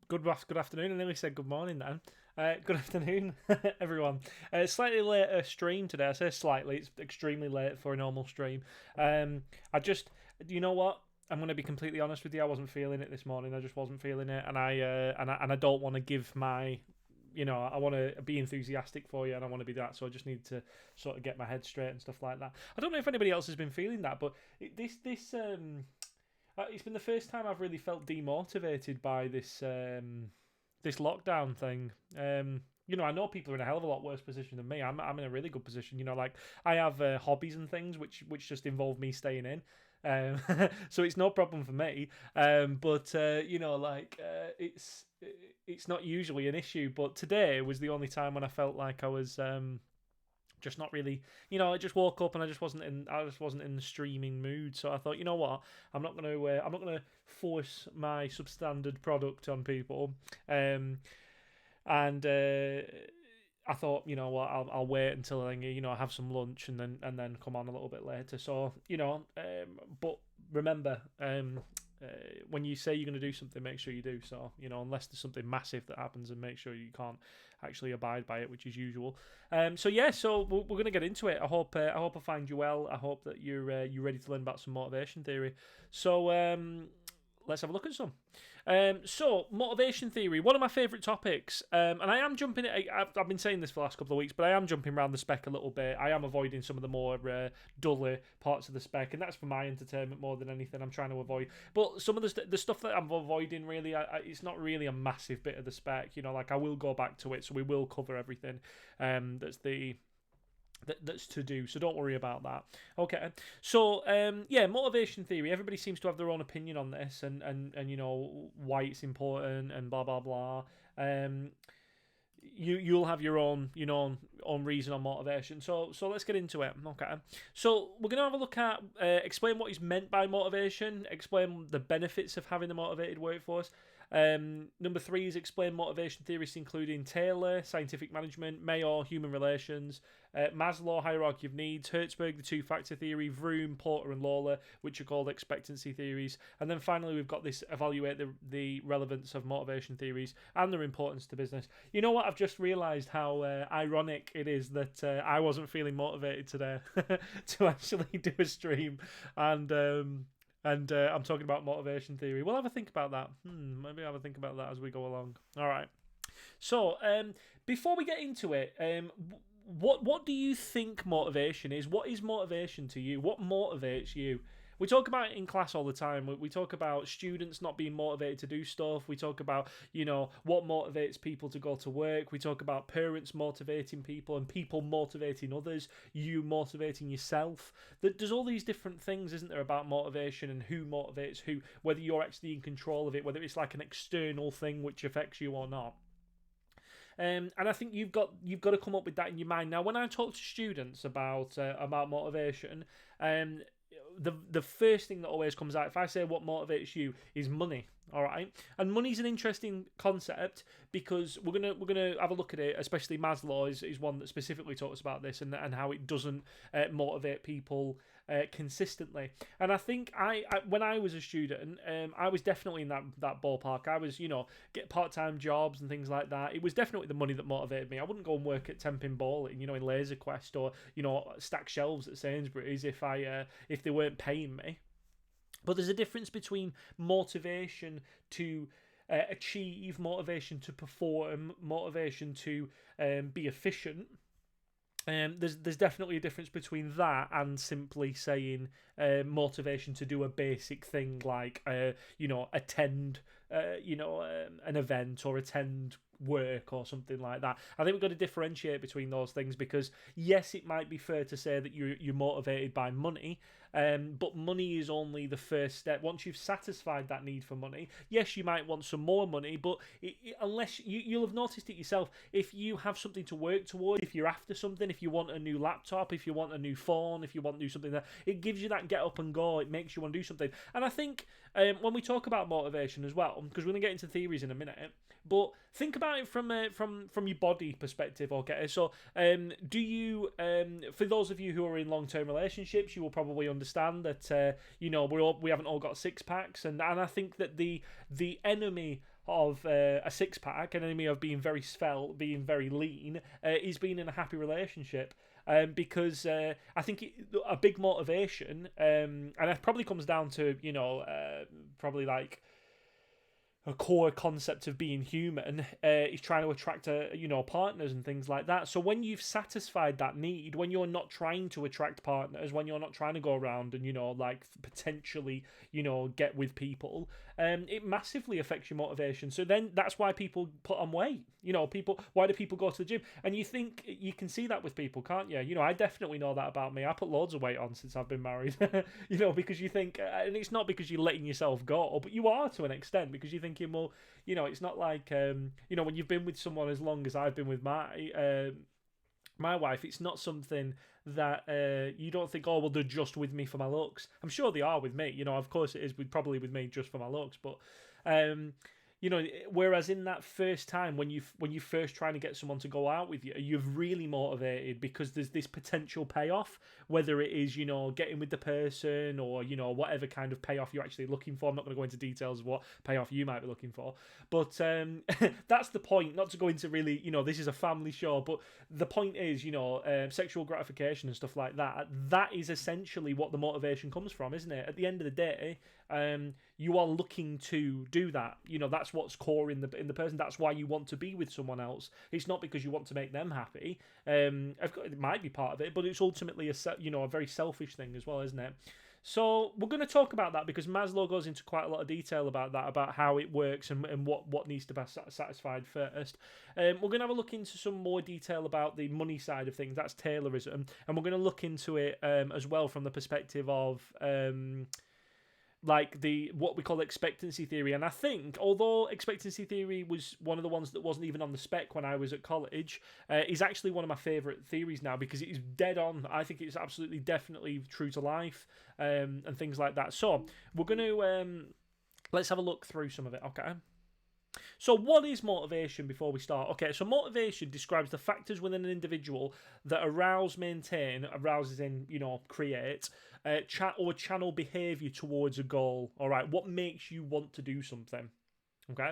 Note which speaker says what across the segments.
Speaker 1: Good afternoon. I nearly said good morning then. Good afternoon, everyone. Slightly later stream today. I say slightly, it's extremely late for a normal stream. You know what? I'm going to be completely honest with you. I wasn't feeling it this morning. I just wasn't feeling it, and I don't want to give my, I want to be enthusiastic for you, and I want to be that. So I just need to sort of get my head straight and stuff like that. I don't know if anybody else has been feeling that, but it's been the first time I've really felt demotivated by this lockdown thing. I know people are in a hell of a lot worse position than me. I'm in a really good position. Like I have hobbies and things which just involve me staying in. Um, so it's no problem for me. It's not usually an issue. But today was the only time when I felt like I was just not really, I just woke up and I just wasn't in the streaming mood. So I thought, you know what, I'm not gonna force my substandard product on people. And I thought, you know what, I'll wait until I have some lunch and then come on a little bit later. So but remember, when you say you're going to do something, make sure you do. So unless there's something massive that happens, and make sure you can't actually abide by it, which is usual. So we're going to get into it. I hope I find you well. I hope that you're ready to learn about some motivation theory. So let's have a look at some. So, motivation theory, one of my favourite topics. And I am jumping. I've been saying this for the last couple of weeks, but I am jumping around the spec a little bit. I am avoiding some of the more duller parts of the spec, and that's for my entertainment more than anything. I'm trying to avoid. But some of the stuff that I'm avoiding, really, it's not really a massive bit of the spec. Like I will go back to it, so we will cover everything. That's to do, so don't worry about that. Okay, so motivation theory. Everybody seems to have their own opinion on this, and why it's important and blah blah blah. You'll have your own reason on motivation. So let's get into it. Okay, so we're gonna have a look at explain what is meant by motivation, explain the benefits of having a motivated workforce. Number 3 is explain motivation theories, including Taylor, scientific management, Mayo, human relations, Maslow, hierarchy of needs, Hertzberg, the two-factor theory, Vroom, Porter, and Lawler, which are called expectancy theories. And then finally, we've got this evaluate the relevance of motivation theories and their importance to business. You know what? I've just realised how ironic it is that I wasn't feeling motivated today to actually do a stream, and I'm talking about motivation theory. We'll have a think about that. Maybe I'll have a think about that as we go along. All right. So, before we get into it, what do you think motivation is? What is motivation to you? What motivates you? We talk about it in class all the time. We talk about students not being motivated to do stuff. We talk about, what motivates people to go to work. We talk about parents motivating people and people motivating others, you motivating yourself. There's all these different things, isn't there, about motivation and who motivates who, whether you're actually in control of it, whether it's like an external thing which affects you or not. And I think you've got to come up with that in your mind. Now, when I talk to students about motivation, the first thing that always comes out, if I say what motivates you, is money. All right, and money's an interesting concept because we're gonna have a look at it. Especially Maslow is one that specifically talks about this and how it doesn't motivate people consistently. And I think I when I was a student, I was definitely in that ballpark. I was get part-time jobs and things like that. It was definitely the money that motivated me. I wouldn't go and work at Tempin Bowling, in Laser Quest, or stack shelves at Sainsbury's if they weren't paying me. But there's a difference between motivation to achieve, motivation to perform, motivation to be efficient. There's definitely a difference between that and simply saying motivation to do a basic thing like attend an event or attend work or something like that. I think we've got to differentiate between those things because yes, it might be fair to say that you're motivated by money, but money is only the first step. Once you've satisfied that need for money, yes, you might want some more money, but unless you'll have noticed it yourself, if you have something to work towards, if you're after something, if you want a new laptop, if you want a new phone, if you want to do something, that it gives you that get up and go, it makes you want to do something. And I think when we talk about motivation as well, because we're going to get into theories in a minute, but think about it from your body perspective, okay? So, do you, for those of you who are in long-term relationships, you will probably understand that, we haven't all got six packs, and I think that the enemy of a six-pack, an enemy of being very svelte, being very lean, is being in a happy relationship. Because I think a big motivation, and it probably comes down to, probably like a core concept of being human, is trying to attract partners and things like that. So when you've satisfied that need, when you're not trying to attract partners, when you're not trying to go around and potentially get with people, it massively affects your motivation. So then that's why people put on weight. Why do people go to the gym? And you think you can see that with people, can't you? I definitely know that about me. I put loads of weight on since I've been married. Because you think, and it's not because you're letting yourself go, but you are to an extent, because you're thinking, well, it's not like when you've been with someone as long as I've been with my wife, it's not something that you don't think, oh, well, they're just with me for my looks. I'm sure they are with me. Of course it is probably with me just for my looks, but whereas in that first time when you first trying to get someone to go out with you, you're really motivated because there's this potential payoff, whether it is getting with the person or whatever kind of payoff you're actually looking for. I'm not going to go into details of what payoff you might be looking for, but that's the point. Not to go into really, this is a family show, but the point is, sexual gratification and stuff like that. That is essentially what the motivation comes from, isn't it? At the end of the day, you are looking to do that. That's what's core in the person. That's why you want to be with someone else. It's not because you want to make them happy. It might be part of it, but it's ultimately a very selfish thing as well, isn't it? So we're going to talk about that because Maslow goes into quite a lot of detail about that, about how it works and what needs to be satisfied first. We're going to have a look into some more detail about the money side of things. That's Taylorism. And we're going to look into it as well from the perspective of what we call expectancy theory. And I think, although expectancy theory was one of the ones that wasn't even on the spec when I was at college, is actually one of my favourite theories now because it is dead on. I think it's absolutely, definitely true to life, and things like that. So we're going to let's have a look through some of it, okay? So what is motivation before we start? Okay, so motivation describes the factors within an individual that arouse, maintain, arouses in, create, or channel behaviour towards a goal. All right, what makes you want to do something? Okay,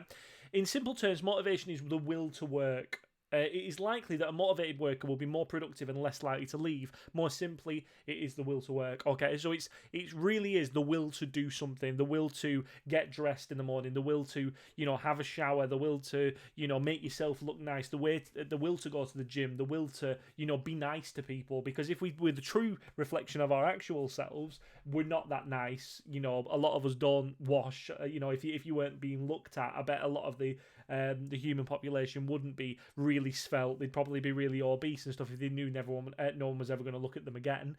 Speaker 1: in simple terms, motivation is the will to work. It is likely that a motivated worker will be more productive and less likely to leave. More simply, it is the will to work. Okay, so it really is the will to do something, the will to get dressed in the morning, the will to have a shower, the will to make yourself look nice, the will to go to the gym, the will to be nice to people. Because if we're the true reflection of our actual selves, we're not that nice. A lot of us don't wash. If you weren't being looked at, I bet a lot of the human population wouldn't be really svelte. They'd probably be really obese and stuff if they knew no one was ever going to look at them again.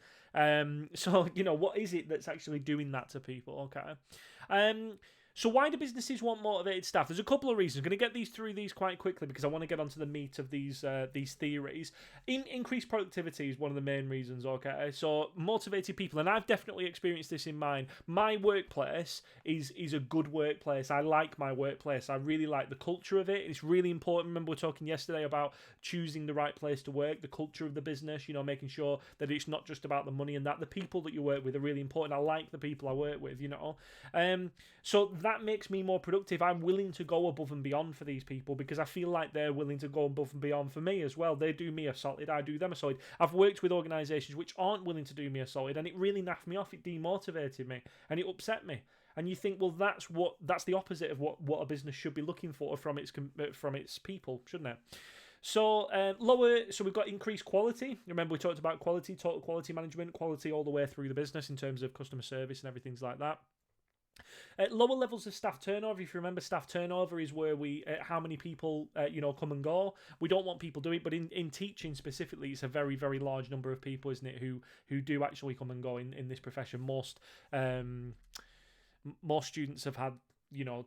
Speaker 1: So what is it that's actually doing that to people? Okay. So why do businesses want motivated staff? There's a couple of reasons. I'm going to get through these quite quickly because I want to get onto the meat of these theories. Increased productivity is one of the main reasons, okay? So motivated people, and I've definitely experienced this in mine. My workplace is a good workplace. I like my workplace. I really like the culture of it. It's really important. Remember we were talking yesterday about choosing the right place to work, the culture of the business, making sure that it's not just about the money and that the people that you work with are really important. I like the people I work with, So that makes me more productive. I'm willing to go above and beyond for these people because I feel like they're willing to go above and beyond for me as well. They do me a solid, I do them a solid. I've worked with organisations which aren't willing to do me a solid, and it really naffed me off. It demotivated me and it upset me. And you think, well, that's the opposite of what a business should be looking for from its people, shouldn't it? So so we've got increased quality. Remember we talked about quality, total quality management, quality all the way through the business in terms of customer service and everything like that. Lower levels of staff turnover. If you remember, staff turnover is where how many people come and go. We don't want people doing it, but in teaching specifically, it's a very, very large number of people, isn't it, who do actually come and go in this profession. Most students have had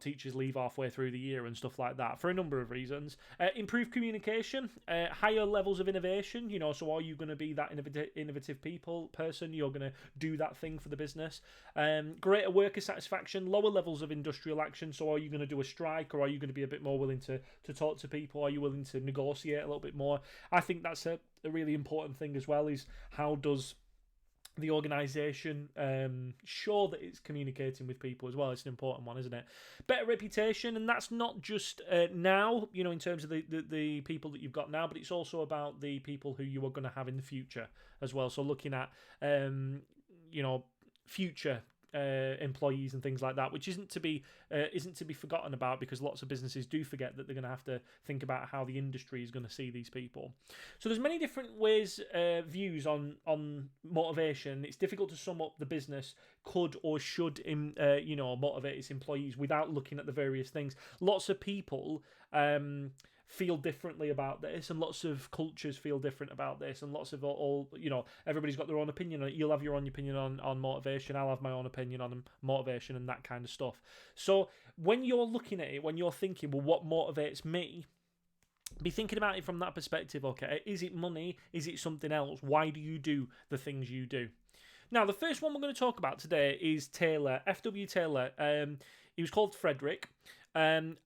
Speaker 1: teachers leave halfway through the year and stuff like that for a number of reasons. Improved communication, higher levels of innovation. So are you going to be that innovative person? You're going to do that thing for the business. Greater worker satisfaction, lower levels of industrial action. So are you going to do a strike, or are you going to be a bit more willing to talk to people? Are you willing to negotiate a little bit more? I think that's a really important thing as well, is how does the organisation show that it's communicating with people as well. It's an important one, isn't it? Better reputation, and that's not just now, in terms of the people that you've got now, but it's also about the people who you are going to have in the future as well. So looking at future employees and things like that, which isn't to be forgotten about, because lots of businesses do forget that they're going to have to think about how the industry is going to see these people. So there's many different ways, views on motivation. It's difficult to sum up the business could or should motivate its employees without looking at the various things. Lots of people feel differently about this, and lots of cultures feel different about this, and lots of everybody's got their own opinion on it. You'll have your own opinion on motivation, I'll have my own opinion on motivation and that kind of stuff. So when you're looking at it, when you're thinking, well, what motivates me, be thinking about it from that perspective. Okay, is it money? Is it something else? Why do you do the things you do? Now, the first one we're going to talk about today is Taylor, F.W. Taylor. He was called Frederick. And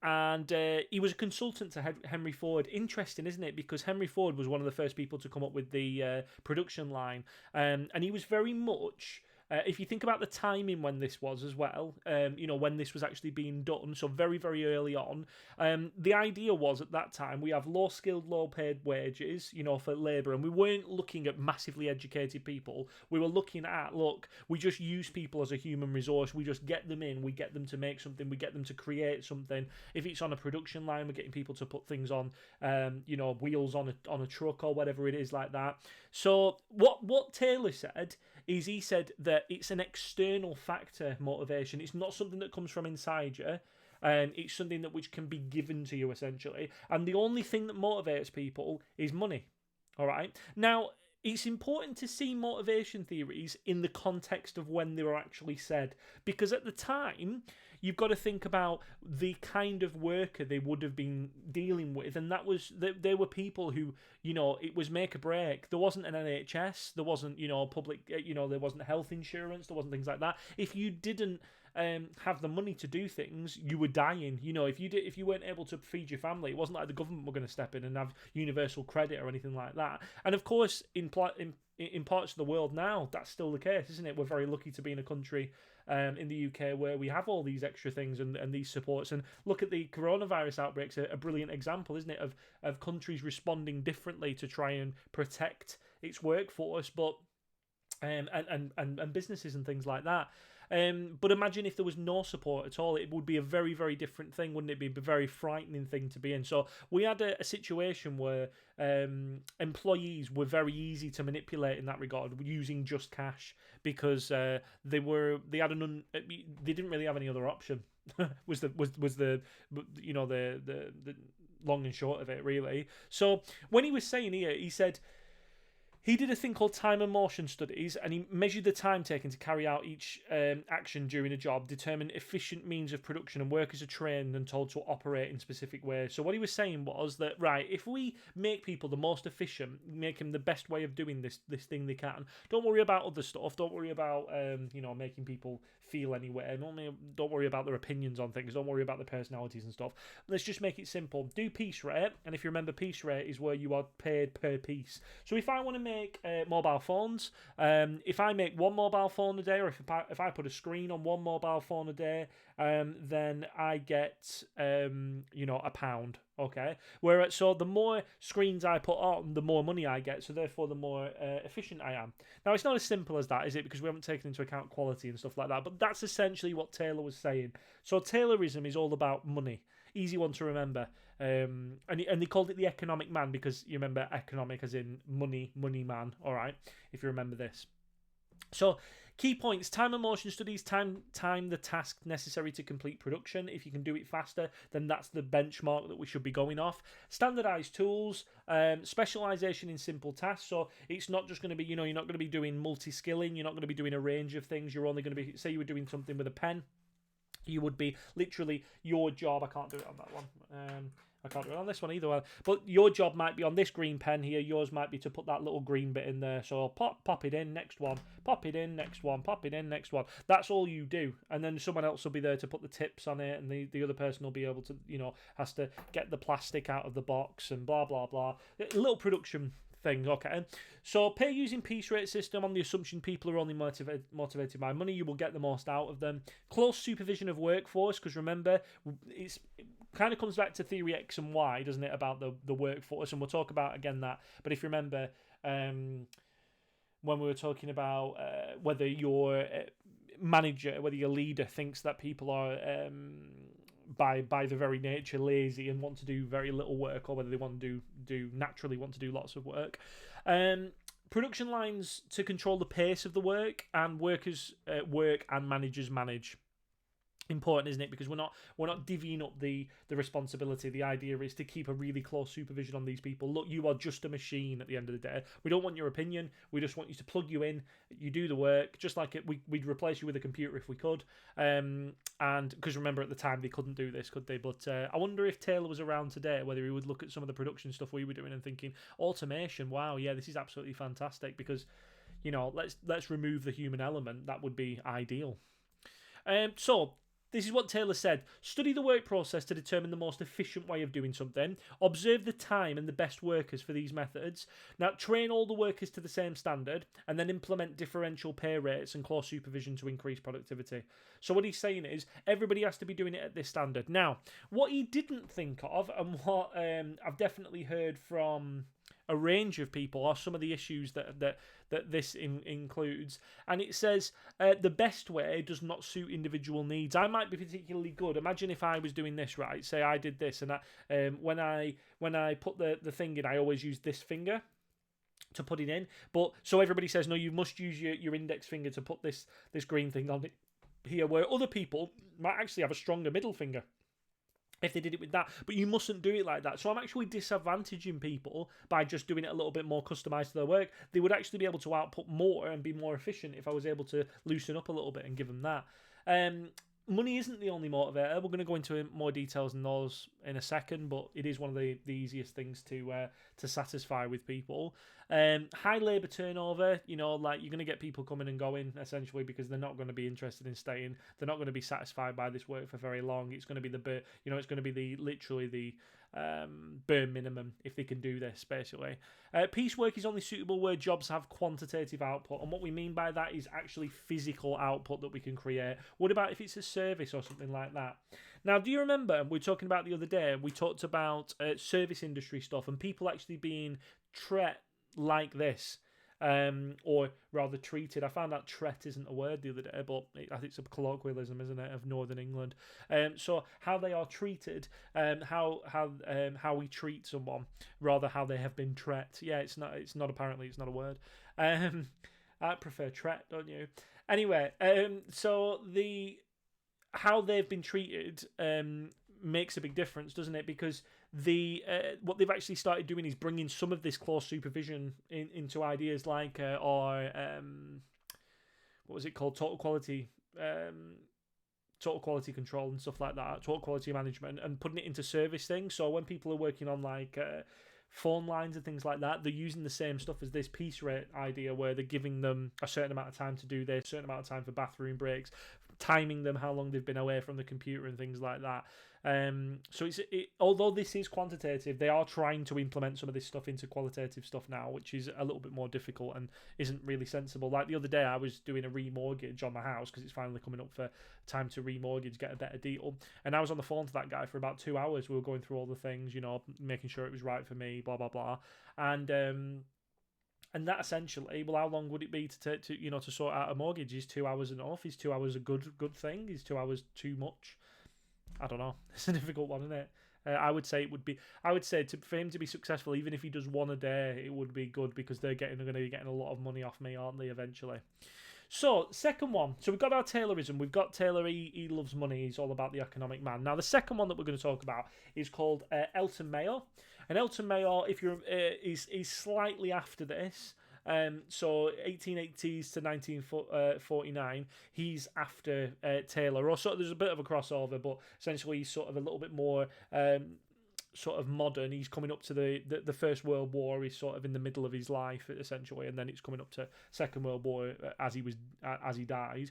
Speaker 1: he was a consultant to Henry Ford. Interesting, isn't it? Because Henry Ford was one of the first people to come up with the production line. And he was very much... if you think about the timing when this was as well, when this was actually being done, so very, very early on, the idea was at that time we have low-skilled, low-paid wages, for labour, and we weren't looking at massively educated people. We were looking at, look, we just use people as a human resource. We just get them in. We get them to make something. We get them to create something. If it's on a production line, we're getting people to put things on, wheels on a truck or whatever it is like that. So what Taylor said is, he said that it's an external factor, motivation. It's not something that comes from inside you. It's something which can be given to you, essentially. And the only thing that motivates people is money. All right? Now, it's important to see motivation theories in the context of when they were actually said. Because at the time, you've got to think about the kind of worker they would have been dealing with. And that was, there were people who, it was make or break. There wasn't an NHS. There wasn't, public, there wasn't health insurance. There wasn't things like that. If you didn't have the money to do things, you were dying. If you weren't able to feed your family, it wasn't like the government were going to step in and have universal credit or anything like that. And of course, in parts of the world now, that's still the case, isn't it? We're very lucky to be in a country in the UK where we have all these extra things and these supports. And look at the coronavirus outbreaks, a brilliant example, isn't it, of countries responding differently to try and protect its workforce, but and businesses and things like that. But imagine if there was no support at all. It would be a very, very different thing, wouldn't it? Be a very frightening thing to be in. So we had a situation where employees were very easy to manipulate in that regard, using just cash, because they didn't really have any other option. was the long and short of it, really. So when he was saying here, he said, he did a thing called time and motion studies, and he measured the time taken to carry out each action during a job, determined efficient means of production, and workers are trained and told to operate in specific ways. So what he was saying was that, right, if we make people the most efficient, make them the best way of doing this thing they can, don't worry about other stuff, don't worry about making people feel anywhere, don't worry about their opinions on things, don't worry about their personalities and stuff. Let's just make it simple. Do piece rate, and if you remember, piece rate is where you are paid per piece. So if I want to make mobile phones, if I make one mobile phone a day, or if I put a screen on one mobile phone a day, then I get £1. Okay, so the more screens I put on, the more money I get, so therefore the more efficient I am. Now, it's not as simple as that, is it? Because we haven't taken into account quality and stuff like that, but that's essentially what Taylor was saying. So Taylorism is all about money. Easy one to remember. And they called it the economic man, because you remember economic as in money man, all right, if you remember this. So key points: time and motion studies, time the task necessary to complete production. If you can do it faster, then that's the benchmark that we should be going off. Standardized tools, specialization in simple tasks. So it's not just going to be, you're not going to be doing multi-skilling, you're not going to be doing a range of things. You're only going to be, say you were doing something with a pen, You would be literally your job. I can't do it on that one. I can't do it on this one either. But your job might be on this green pen here. Yours might be to put that little green bit in there. So pop it in, next one. Pop it in, next one. Pop it in, next one. That's all you do. And then someone else will be there to put the tips on it. And the other person will be able to, has to get the plastic out of the box and blah, blah, blah. A little production thing, okay? So pay using piece rate system on the assumption people are only motivated by money. You will get the most out of them. Close supervision of workforce, because remember, it kind of comes back to theory X and Y, doesn't it, about the workforce, and we'll talk about again that. But if you remember, when we were talking about whether your manager, whether your leader thinks that people are by the very nature lazy and want to do very little work, or whether they want to naturally want to do lots of work. Production lines to control the pace of the work, and workers work and managers manage. Important, isn't it? Because we're not divvying up the responsibility. The idea is to keep a really close supervision on these people. Look, you are just a machine at the end of the day. We don't want your opinion. We just want you to plug you in. You do the work, just like we'd replace you with a computer if we could. And because remember at the time they couldn't do this, could they? But I wonder if Taylor was around today, whether he would look at some of the production stuff we were doing and thinking, automation, wow, yeah, this is absolutely fantastic, because let's remove the human element. That would be ideal. So this is what Taylor said. Study the work process to determine the most efficient way of doing something. Observe the time and the best workers for these methods. Now, train all the workers to the same standard, and then implement differential pay rates and close supervision to increase productivity. So what he's saying is everybody has to be doing it at this standard. Now, what he didn't think of, and what I've definitely heard from a range of people, are some of the issues that this includes. And it says the best way does not suit individual needs. I might be particularly good. Imagine if I was doing this, right? Say I did this, and when I put the thing in, I always use this finger to put it in. But so everybody says, no, you must use your index finger to put this green thing on it here, where other people might actually have a stronger middle finger if they did it with that, but you mustn't do it like that. So I'm actually disadvantaging people by just doing it a little bit more customized to their work. They would actually be able to output more and be more efficient if I was able to loosen up a little bit and give them that. Money isn't the only motivator. We're going to go into more details on those in a second, but it is one of the easiest things to satisfy with people. High labour turnover, like you're going to get people coming and going essentially because they're not going to be interested in staying. They're not going to be satisfied by this work for very long. It's going to be it's going to be literally the bare minimum if they can do this, basically. Piecework is only suitable where jobs have quantitative output, and what we mean by that is actually physical output that we can create. What about if it's a service or something like that? Now, do you remember we were talking about the other day, we talked about service industry stuff and people actually being treated like this, or rather treated. I found out tret isn't a word the other day, but I think it's a colloquialism, isn't it, of Northern England. So how they are treated, how we treat someone, rather how they have been tret. Yeah, it's not apparently it's not a word. I prefer tret, don't you? Anyway, so how they've been treated makes a big difference, doesn't it? Because what they've actually started doing is bringing some of this close supervision into ideas like what was it called, total quality control and stuff like that, total quality management, and putting it into service things. So when people are working on like phone lines and things like that, they're using the same stuff as this piece rate idea, where they're giving them a certain amount of time to do this, a certain amount of time for bathroom breaks, timing them how long they've been away from the computer and things like that. So although this is quantitative, they are trying to implement some of this stuff into qualitative stuff now, which is a little bit more difficult and isn't really sensible. Like the other day, I was doing a remortgage on my house because it's finally coming up for time to remortgage, get a better deal, and I was on the phone to that guy for about 2 hours. We were going through all the things, making sure it was right for me, blah blah blah, and that essentially, well, how long would it be to sort out a mortgage? Is 2 hours enough? Is 2 hours a good thing? Is 2 hours too much? I don't know. It's a difficult one, isn't it? I would say it would be. I would say for him to be successful, even if he does one a day, it would be good, because they're going to be getting a lot of money off me, aren't they? Eventually. So, second one. So we've got our Taylorism. We've got Taylor. He loves money. He's all about the economic man. Now, the second one that we're going to talk about is called Elton Mayo. And Elton Mayo, if you're, is slightly after this. So 1880s to 1949, he's after Taylor. Or sort of, there's a bit of a crossover, but essentially he's sort of a little bit more sort of modern. He's coming up to the First World War. He's sort of in the middle of his life essentially, and then it's coming up to Second World War as he died.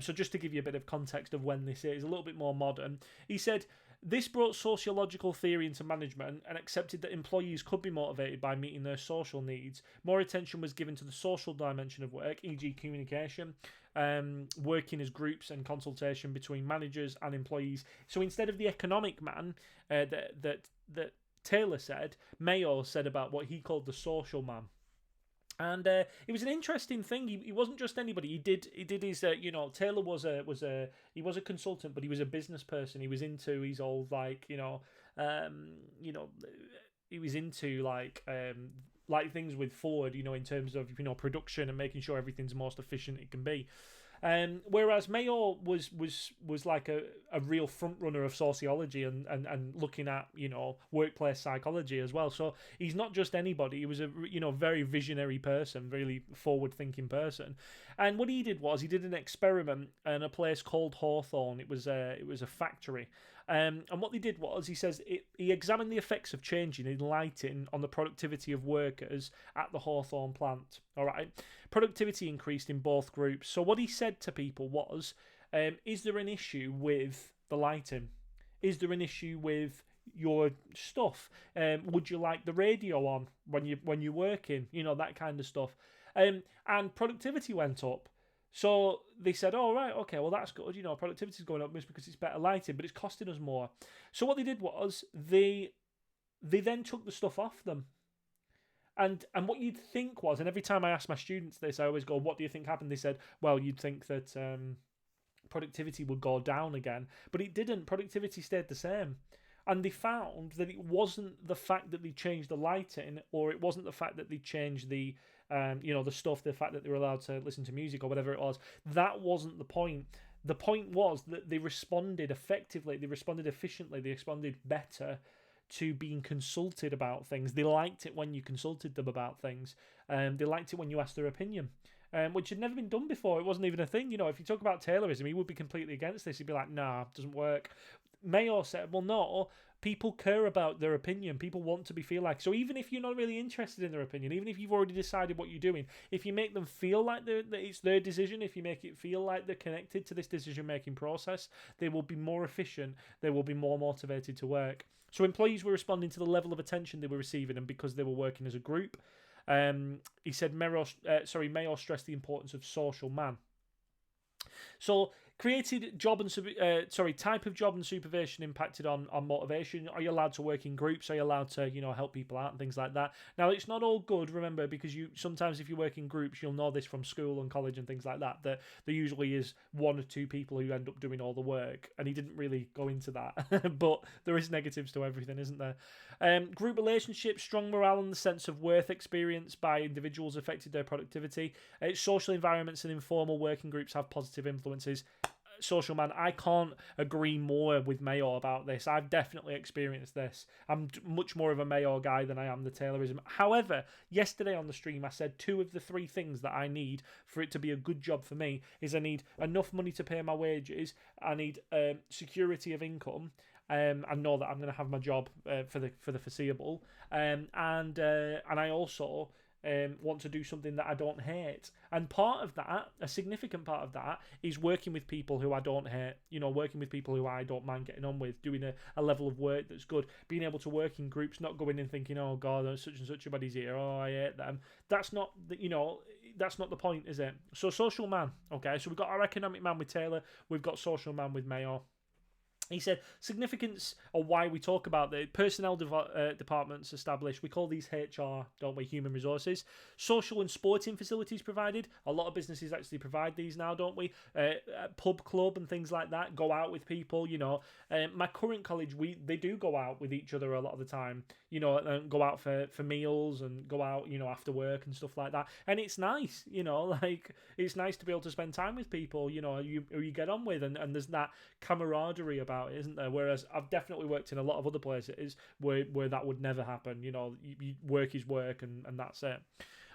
Speaker 1: So just to give you a bit of context of when this is, a little bit more modern. He said, this brought sociological theory into management and accepted that employees could be motivated by meeting their social needs. More attention was given to the social dimension of work, e.g. communication, working as groups and consultation between managers and employees. So instead of the economic man that Taylor said, Mayo said about what he called the social man. And it was an interesting thing. He wasn't just anybody. He did his Taylor was a consultant, but he was a business person. He was into his old he was into like things with Ford, in terms of production and making sure everything's most efficient it can be. Whereas Mayo was like a real front runner of sociology and looking at workplace psychology as well. So he's not just anybody. He was a very visionary person, really forward thinking person. And what he did was he did an experiment in a place called Hawthorne. It was a factory. And what they did was, he says, he examined the effects of changing in lighting on the productivity of workers at the Hawthorne plant. All right, productivity increased in both groups. So what he said to people was, is there an issue with the lighting? Is there an issue with your stuff? Would you like the radio on when you're working? That kind of stuff. And productivity went up. So they said, right, okay, well, that's good. Productivity's going up just because it's better lighting, but it's costing us more. So what they did was they then took the stuff off them. And what you'd think was, and every time I ask my students this, I always go, what do you think happened? They said, well, you'd think that productivity would go down again. But it didn't. Productivity stayed the same. And they found that it wasn't the fact that they changed the lighting, or it wasn't the fact that they changed the the stuff, the fact that they were allowed to listen to music or whatever it was. That wasn't the point. The point was that they responded effectively, they responded efficiently, they responded better to being consulted about things. They liked it when you consulted them about things. They liked it when you asked their opinion. Which had never been done before. It wasn't even a thing. If you talk about Taylorism, he would be completely against this. He'd be like, nah, it doesn't work. Mayo said, well, no, people care about their opinion. People want to feel like. So even if you're not really interested in their opinion, even if you've already decided what you're doing, if you make them feel like that it's their decision, if you make it feel like they're connected to this decision-making process, they will be more efficient. They will be more motivated to work. So employees were responding to the level of attention they were receiving and because they were working as a group. He said Mayo stressed the importance of social man. So created type of job and supervision impacted on motivation. Are you allowed to work in groups? Are you allowed to help people out and things like that? Now it's not all good, remember, because sometimes if you work in groups, you'll know this from school and college and things like that, that there usually is one or two people who end up doing all the work, and he didn't really go into that. But there is negatives to everything, isn't there? Group relationships, strong morale and the sense of worth experienced by individuals affected their productivity. Social environments and informal working groups have positive influences. Social man, I can't agree more with Mayo about this. I've definitely experienced this. I'm much more of a Mayo guy than I am the Taylorism. However, yesterday on the stream I said 2 of the 3 things that I need for it to be a good job for me is I need enough money to pay my wages, I need security of income, I know that I'm going to have my job for the foreseeable, and I also want to do something that I don't hate. And part of that, a significant part of that, is working with people who I don't hate. Working with people who I don't mind getting on with, doing a level of work that's good, being able to work in groups, not going in thinking, oh God, there's such and such anybody's here, oh I hate them. That's not that's not the point, is it? So social man, okay. So we've got our economic man with Taylor, we've got social man with Mayo. He said, significance of why we talk about the personnel departments established. We call these HR, don't we? Human resources. Social and sporting facilities provided. A lot of businesses actually provide these now, don't we? Pub club and things like that. Go out with people, My current college, they do go out with each other a lot of the time, and go out for meals and go out, after work and stuff like that. And it's nice, it's nice to be able to spend time with people, who you get on with. And there's that camaraderie about it, isn't there? Whereas I've definitely worked in a lot of other places where that would never happen. Work is work and that's it.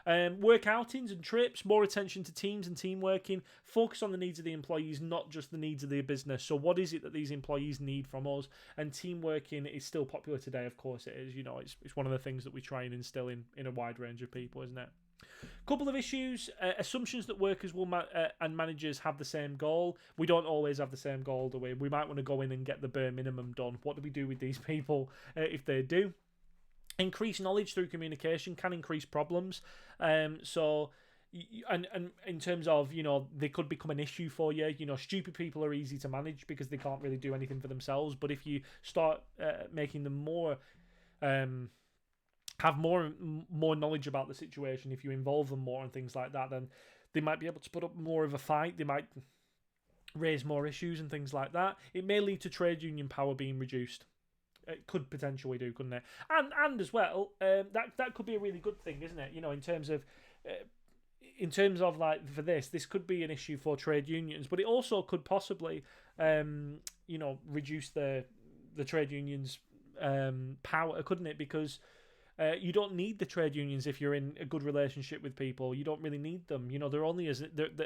Speaker 1: Work outings and trips, more attention to teams and team working, focus on the needs of the employees, not just the needs of the business. So what is it that these employees need from us? And team working is still popular today, of course it is. It's one of the things that we try and instill in a wide range of people, isn't it? Couple of issues. Assumptions that workers will and managers have the same goal. We don't always have the same goal, do we? We might want to go in and get the bare minimum done. What do we do with these people if they do? Increased knowledge through communication can increase problems. So and in terms of, they could become an issue for you. Stupid people are easy to manage because they can't really do anything for themselves. But if you start making them more have more knowledge about the situation, if you involve them more and things like that, then they might be able to put up more of a fight. They might raise more issues and things like that. It may lead to trade union power being reduced. It could potentially do, couldn't it? And as well, that could be a really good thing, isn't it? In terms of like for this could be an issue for trade unions, but it also could possibly, reduce the trade unions' power, couldn't it? Because you don't need the trade unions if you're in a good relationship with people. You don't really need them. They're only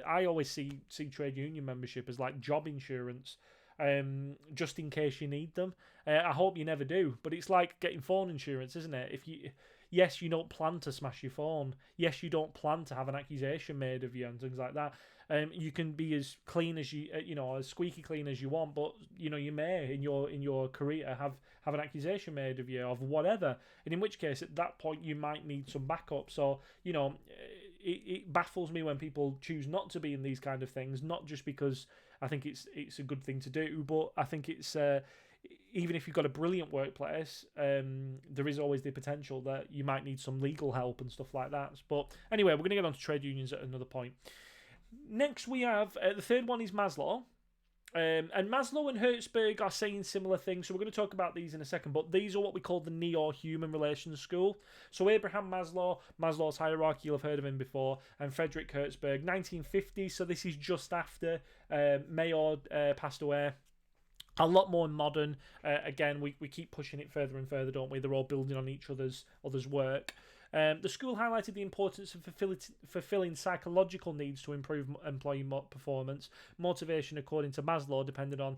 Speaker 1: I always see trade union membership as like job insurance, just in case you need them. I hope you never do, but it's like getting phone insurance, isn't it? Yes, you don't plan to smash your phone. Yes, you don't plan to have an accusation made of you and things like that. You can be as clean as as squeaky clean as you want, but you may in your career have an accusation made of you of whatever, and in which case at that point you might need some backup. So it baffles me when people choose not to be in these kind of things, not just because I think it's a good thing to do, but I think it's even if you've got a brilliant workplace, there is always the potential that you might need some legal help and stuff like that. But anyway, we're going to get on to trade unions at another point. Next, we have the third one is Maslow. And Maslow and Hertzberg are saying similar things, so we're going to talk about these in a second, but these are what we call the neo-human relations school. So Abraham Maslow, Maslow's hierarchy, you'll have heard of him before, and Frederick Hertzberg, 1950, so this is just after Mayor passed away. A lot more modern. Again, we keep pushing it further and further, don't we? They're all building on each other's work. The school highlighted the importance of fulfilling psychological needs to improve employee performance. Motivation, according to Maslow, depended on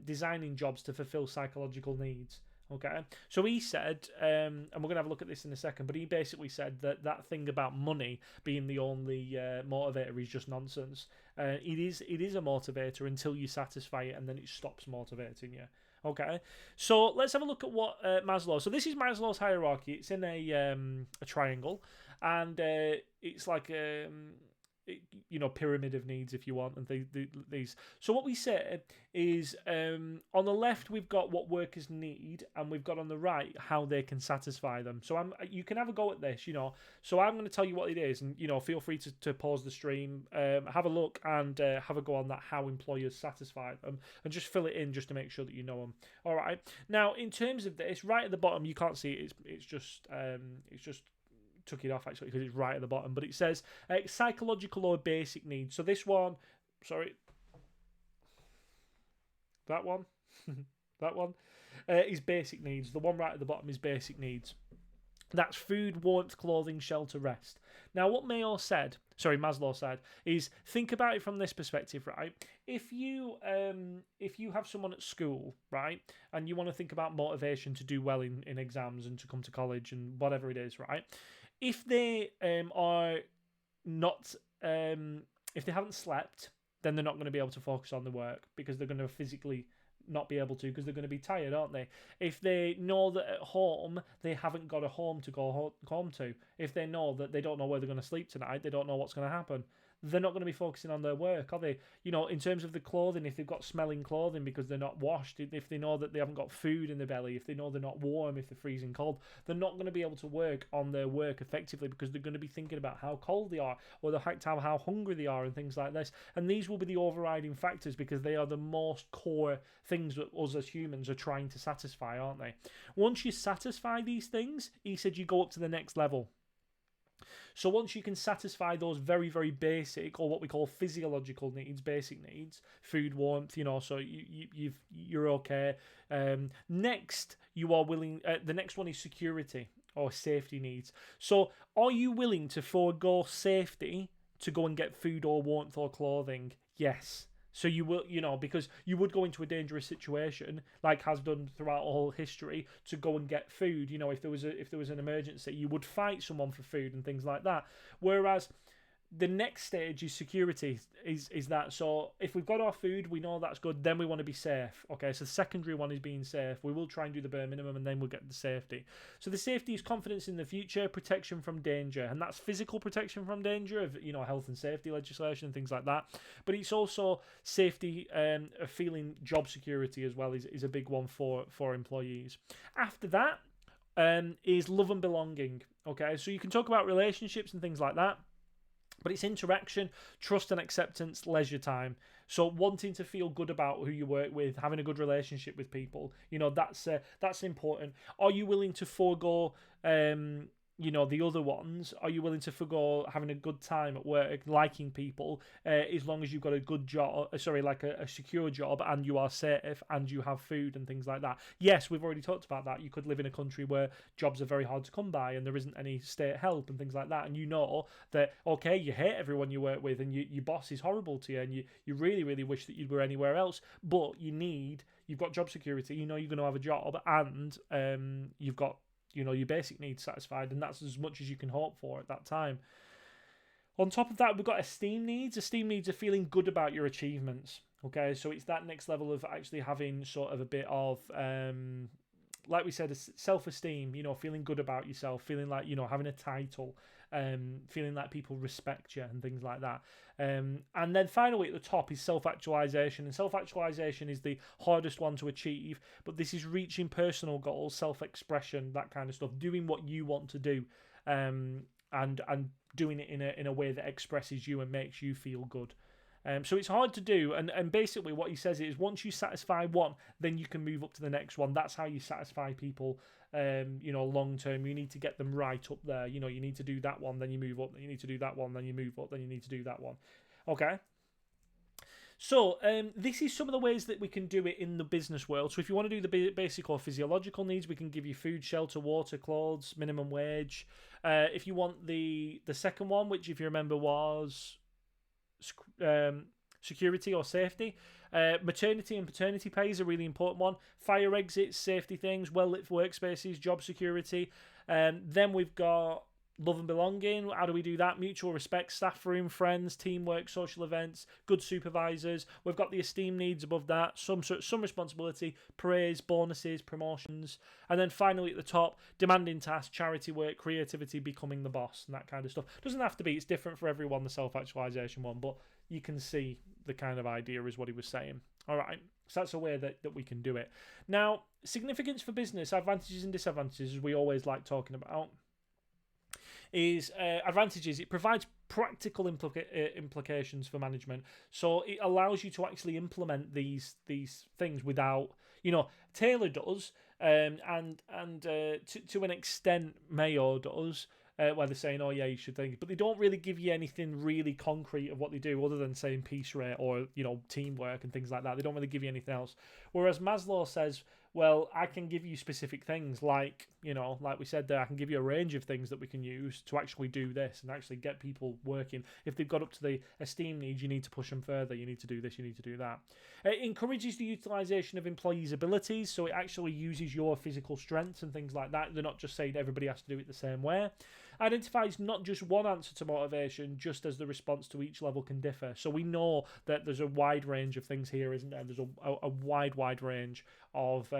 Speaker 1: designing jobs to fulfill psychological needs. Okay, so he said, and we're going to have a look at this in a second, but he basically said that thing about money being the only motivator is just nonsense. It is a motivator until you satisfy it, and then it stops motivating you. Okay, so let's have a look at what Maslow. So this is Maslow's hierarchy. It's in a triangle, and it's like pyramid of needs, if you want, and these. So what we say is on the left we've got what workers need, and we've got on the right how they can satisfy them. So you can have a go at this, So I'm going to tell you what it is, and feel free to pause the stream, have a look, and have a go on that how employers satisfy them, and just fill it in just to make sure that you know them. All right. Now, in terms of this, right at the bottom, you can't see it. It's just took it off actually because it's right at the bottom, but it says psychological or basic needs. So this one, that one is basic needs. The one right at the bottom is basic needs. That's food, warmth, clothing, shelter, rest. Now, what Maslow said is think about it from this perspective, right? If you have someone at school, right, and you want to think about motivation to do well in exams and to come to college and whatever it is, right? If they are not, if they haven't slept, then they're not going to be able to focus on the work because they're going to physically not be able to because they're going to be tired, aren't they? If they know that at home they haven't got a home to go home to, if they know that they don't know where they're going to sleep tonight, they don't know what's going to happen, they're not going to be focusing on their work, are they? In terms of the clothing, if they've got smelling clothing because they're not washed, if they know that they haven't got food in their belly, if they know they're not warm, if they're freezing cold, they're not going to be able to work on their work effectively because they're going to be thinking about how cold they are or the fact how hungry they are and things like this. And these will be the overriding factors because they are the most core things that us as humans are trying to satisfy, aren't they? Once you satisfy these things, he said you go up to the next level. So once you can satisfy those very, very basic, or what we call physiological needs, basic needs, food, warmth, so you're okay. Next, you are willing. The next one is security. or safety needs. So, are you willing to forego safety to go and get food or warmth or clothing? Yes. So you will, because you would go into a dangerous situation, like has done throughout all history, to go and get food. If there was an emergency, you would fight someone for food and things like that. Whereas the next stage is security, is that. So if we've got our food, we know that's good, then we want to be safe. Okay, so the secondary one is being safe. We will try and do the bare minimum, and then we'll get the safety. So the safety is confidence in the future, protection from danger, and that's physical protection from danger of health and safety legislation and things like that. But it's also safety, of feeling job security as well is a big one for employees. After that, is love and belonging. Okay, so you can talk about relationships and things like that, but it's interaction, trust and acceptance, leisure time. So wanting to feel good about who you work with, having a good relationship with people, that's important. Are you willing to forego the other ones? Are you willing to forgo having a good time at work, liking people, as long as you've got a good job, like a secure job, and you are safe and you have food and things like that? Yes, we've already talked about that. You could live in a country where jobs are very hard to come by and there isn't any state help and things like that, and that, okay, you hate everyone you work with and your boss is horrible to you, and you really, really wish that you were anywhere else, but you've got job security, you're going to have a job, and you've got your basic needs satisfied, and that's as much as you can hope for at that time. On top of that, we've got esteem needs. Esteem needs are feeling good about your achievements. Okay, so it's that next level of actually having sort of a bit of, like we said, self-esteem, feeling good about yourself, feeling like, having a title, feeling like people respect you and things like that. And then finally at the top is self-actualization. And self-actualization is the hardest one to achieve, but this is reaching personal goals, self-expression, that kind of stuff, doing what you want to do, and doing it in a way that expresses you and makes you feel good. So it's hard to do, and basically what he says is once you satisfy one, then you can move up to the next one. That's how you satisfy people, long term. You need to get them right up there. You need to do that one, then you move up. Then you need to do that one, then you move up. Then you need to do that one. Okay. So this is some of the ways that we can do it in the business world. So if you want to do the basic or physiological needs, we can give you food, shelter, water, clothes, minimum wage. If you want the second one, which if you remember was security or safety, maternity and paternity pay is a really important one. Fire exits, safety things, well-lit workspaces, job security. Then we've got love and belonging. How do we do that? Mutual respect, staff room, friends, teamwork, social events, good supervisors. We've got the esteem needs above that, some responsibility, praise, bonuses, promotions. And then finally at the top, demanding tasks, charity work, creativity, becoming the boss, and that kind of stuff. Doesn't have to be, it's different for everyone, the self-actualization one, but you can see the kind of idea is what he was saying. All right, so that's a way that we can do it. Now, significance for business, advantages and disadvantages, as we always like talking about, is advantages. It provides practical implications for management, so it allows you to actually implement these things without, Taylor does, and to an extent Mayo does, where they're saying, oh yeah, you should think, but they don't really give you anything really concrete of what they do other than saying piece rate or teamwork and things like that. They don't really give you anything else. Whereas Maslow says, well, I can give you specific things like we said there, I can give you a range of things that we can use to actually do this and actually get people working. If they've got up to the esteem needs, you need to push them further. You need to do this, you need to do that. It encourages the utilization of employees' abilities, so it actually uses your physical strengths and things like that. They're not just saying everybody has to do it the same way. Identifies not just one answer to motivation, just as the response to each level can differ. So we know that there's a wide range of things here, isn't there? There's a wide range of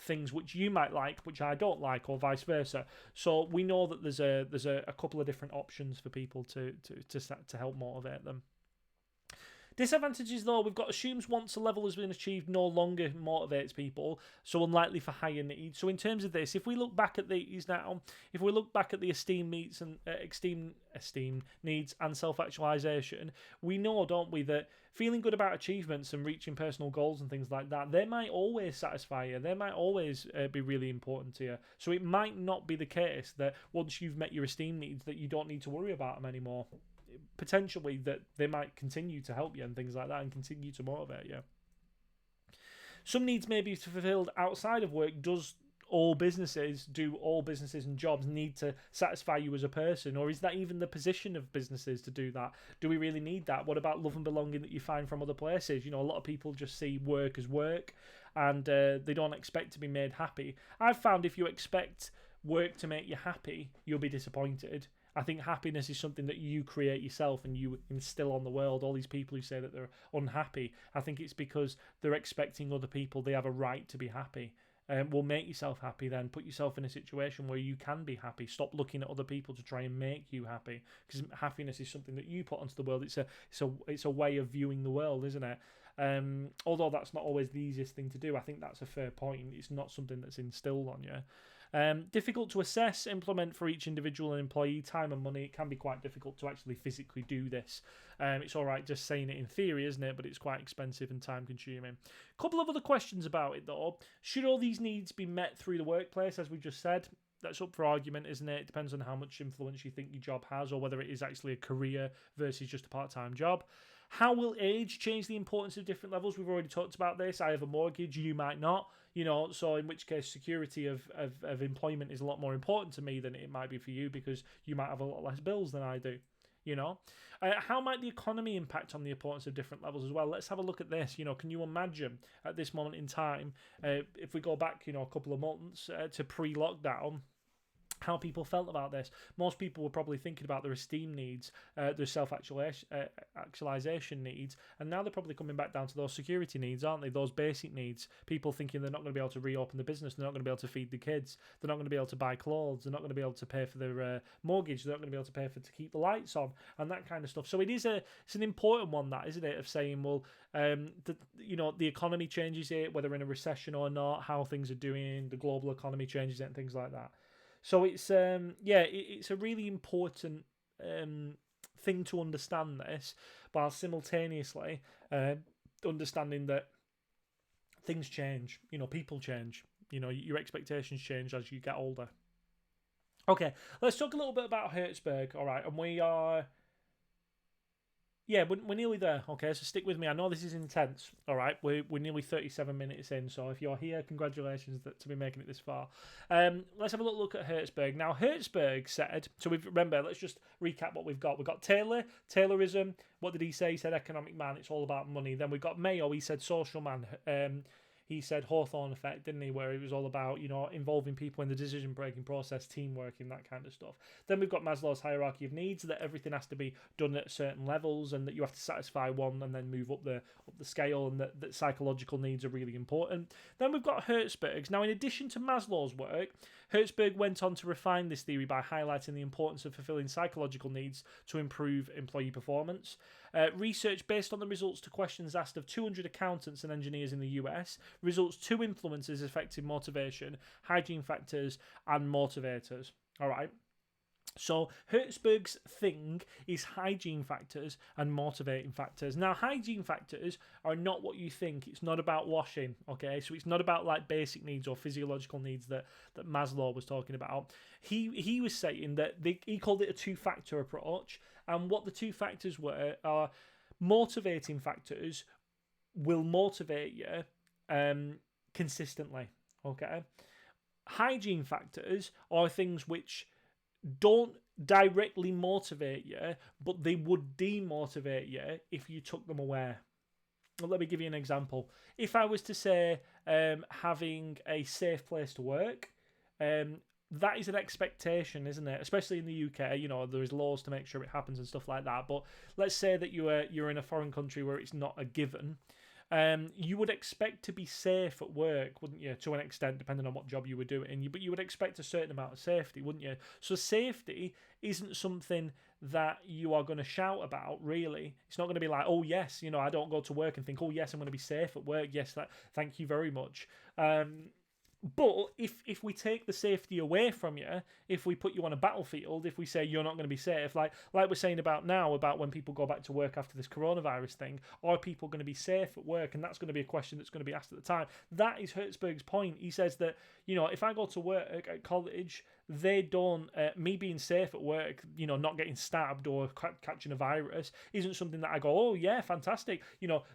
Speaker 1: things which you might like, which I don't like, or vice versa. So we know that there's a couple of different options for people to help motivate them. Disadvantages, though, we've got assumes once a level has been achieved no longer motivates people, so unlikely for higher needs. So in terms of this, if we look back at these now, if we look back at the esteem needs and esteem needs and self-actualization, we know, don't we, that feeling good about achievements and reaching personal goals and things like that, they might always satisfy you. They might always be really important to you. So it might not be the case that once you've met your esteem needs that you don't need to worry about them anymore. Potentially that they might continue to help you and things like that and continue to motivate you. Some needs may be fulfilled outside of work does all businesses and jobs need to satisfy you as a person? Or is that even the position of businesses to do that? Do we really need that? What about love and belonging that you find from other places? You know, a lot of people just see work as work, and they don't expect to be made happy. I've found if you expect work to make you happy, you'll be disappointed. I think happiness is something that you create yourself and you instill on the world. All these people who say that they're unhappy, I think it's because they're expecting other people, they have a right to be happy. Will make yourself happy then. Put yourself in a situation where you can be happy. Stop looking at other people to try and make you happy, because happiness is something that you put onto the world. It's a way of viewing the world, isn't it? Although that's not always the easiest thing to do. I think that's a fair point. It's not something that's instilled on you. Difficult to assess, implement for each individual and employee, time and money. It can be quite difficult to actually physically do this. It's all right just saying it in theory, isn't it? But it's quite expensive and time consuming. A couple of other questions about it though. Should all these needs be met through the workplace, as we just said? That's up for argument, isn't it? It depends on how much influence you think your job has, or whether it is actually a career versus just a part-time job. How will age change the importance of different levels? We've already talked about this. I have a mortgage, you might not. You know, so in which case security of employment is a lot more important to me than it might be for you, because you might have a lot less bills than I do. You know, how might the economy impact on the importance of different levels as well? Let's have a look at this. You know, can you imagine at this moment in time, if we go back, you know, a couple of months to pre-lockdown, how people felt about this? Most people were probably thinking about their esteem needs, their self-actualization needs, and now they're probably coming back down to those security needs, aren't they? Those basic needs. People thinking they're not going to be able to reopen the business, they're not going to be able to feed the kids, they're not going to be able to buy clothes, they're not going to be able to pay for their mortgage, they're not going to be able to pay to keep the lights on, and that kind of stuff. So it's an important one, that, isn't it? Of saying, well, the economy changes it, whether we're in a recession or not, how things are doing, the global economy changes it, and things like that. So it's it's a really important thing to understand this, while simultaneously understanding that things change. You know, people change. You know, your expectations change as you get older. Okay, let's talk a little bit about Hertzberg. All right, and we are. Yeah, we're nearly there, okay, so stick with me. I know this is intense, all right? We're nearly 37 minutes in, so if you're here, congratulations to be making it this far. Let's have a little look at Hertzberg. Now, Hertzberg said, so remember, let's just recap what we've got. We've got Taylorism. What did he say? He said economic man, it's all about money. Then we've got Mayo, he said social man. He said Hawthorne effect, didn't he? Where it was all about, you know, involving people in the decision-breaking process, teamwork, and that kind of stuff. Then we've got Maslow's hierarchy of needs, that everything has to be done at certain levels, and that you have to satisfy one and then move up the scale, and that psychological needs are really important. Then we've got Hertzberg's. Now, in addition to Maslow's work, Hertzberg went on to refine this theory by highlighting the importance of fulfilling psychological needs to improve employee performance. Research based on the results to questions asked of 200 accountants and engineers in the US results 2 influences affecting motivation: hygiene factors and motivators. All right. So Hertzberg's thing is hygiene factors and motivating factors. Now, hygiene factors are not what you think. It's not about washing, okay? So it's not about like basic needs or physiological needs that Maslow was talking about. He was saying that he called it a 2-factor approach, and what the 2 factors were are motivating factors will motivate you consistently, okay? Hygiene factors are things which don't directly motivate you, but they would demotivate you if you took them away. Well, let me give you an example. If I was to say having a safe place to work, that is an expectation, isn't it? Especially in the UK, you know, there's laws to make sure it happens and stuff like that. But let's say that you're in a foreign country where it's not a given. You would expect to be safe at work, wouldn't you, to an extent, depending on what job you were doing. But you would expect a certain amount of safety, wouldn't you? So safety isn't something that you are going to shout about, really. It's not going to be like, oh, yes, you know, I don't go to work and think, oh, yes, I'm going to be safe at work. Yes, thank you very much. But if we take the safety away from you, if we put you on a battlefield, if we say you're not going to be safe, like we're saying about now, about when people go back to work after this coronavirus thing, are people going to be safe at work? And that's going to be a question that's going to be asked at the time. That is Hertzberg's point. He says that, you know, if I go to work at college, they don't. Me being safe at work, not getting stabbed or catching a virus, isn't something that I go, oh yeah, fantastic.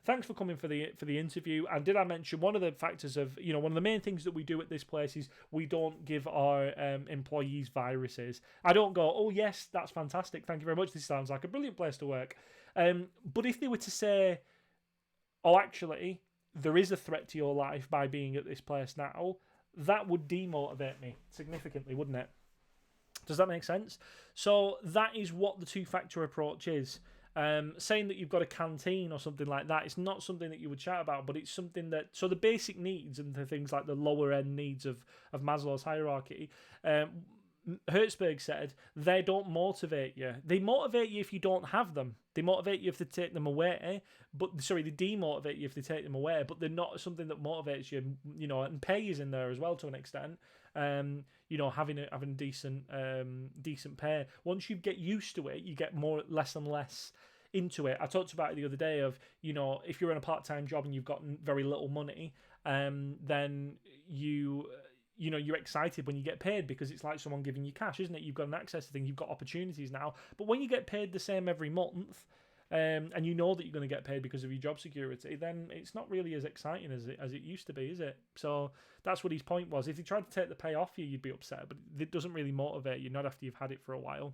Speaker 1: Thanks for coming for the interview. And did I mention one of the factors of, one of the main things that we do at this place is we don't give our employees viruses. I don't go, oh yes, that's fantastic. Thank you very much. This sounds like a brilliant place to work. But if they were to say, oh, actually, there is a threat to your life by being at this place now, that would demotivate me significantly, wouldn't it? Does that make sense? So that is what the two-factor approach is. Saying that you've got a canteen or something like that, it's not something that you would chat about, but it's something that... So the basic needs and the things like the lower-end needs of Maslow's hierarchy... Hertzberg said they don't motivate you. They motivate you if you don't have them. They motivate you if they take them away. They demotivate you if they take them away. But they're not something that motivates you. And pay is in there as well to an extent. Having decent pay. Once you get used to it, you get less and less into it. I talked about it the other day of if you're in a part-time job and you've got very little money, then you're excited when you get paid because it's like someone giving you cash, isn't it? You've got an access to things, you've got opportunities now. But when you get paid the same every month, and you know that you're going to get paid because of your job security, then it's not really as exciting as it used to be, is it? So that's what his point was. If he tried to take the pay off you, you'd be upset, but it doesn't really motivate you, not after you've had it for a while.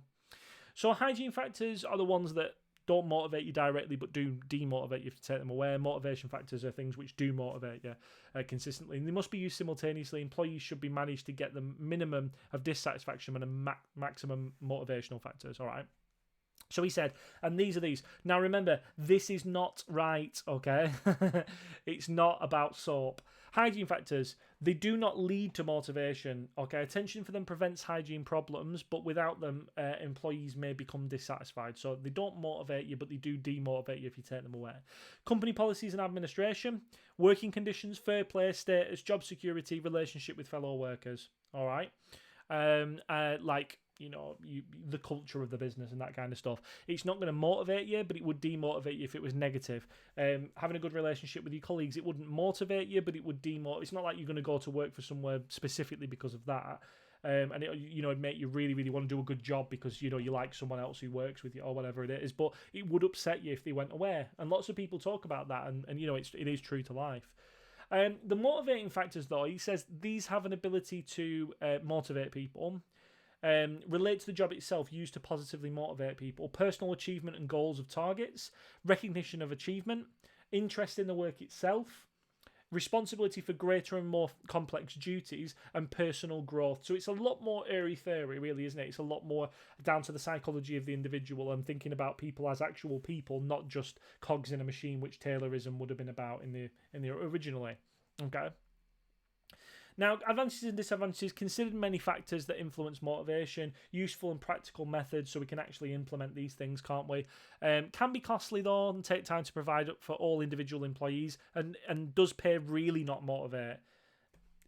Speaker 1: So hygiene factors are the ones that don't motivate you directly, but do demotivate you if you take them away. Motivation factors are things which do motivate you consistently, and they must be used simultaneously. Employees should be managed to get the minimum of dissatisfaction and a maximum motivational factors. All right. So he said, and these are these. Now remember, this is not right, okay? It's not about soap. Hygiene factors, they do not lead to motivation, okay? Attention for them prevents hygiene problems, but without them, employees may become dissatisfied. So they don't motivate you, but they do demotivate you if you take them away. Company policies and administration, working conditions, fair play, status, job security, relationship with fellow workers, all right? The culture of the business and that kind of stuff. It's not going to motivate you, but it would demotivate you if it was negative. Having a good relationship with your colleagues, it wouldn't motivate you, but it would demotivate. It's not like you're going to go to work for somewhere specifically because of that. And it'd make you really, really want to do a good job because you like someone else who works with you or whatever it is. But it would upset you if they went away. And lots of people talk about that, and it is true to life. The motivating factors, though, he says these have an ability to motivate people. Relate to the job itself, used to positively motivate people, personal achievement and goals of targets, recognition of achievement, interest in the work itself, responsibility for greater and more complex duties, and personal growth. So it's a lot more airy-fairy, really, isn't it? It's a lot more down to the psychology of the individual and thinking about people as actual people, not just cogs in a machine, which Taylorism would have been about in the originally. Okay. Now, advantages and disadvantages, considered many factors that influence motivation, useful and practical methods so we can actually implement these things, can't we? Can be costly though and take time to provide for all individual employees and does pay really not motivate.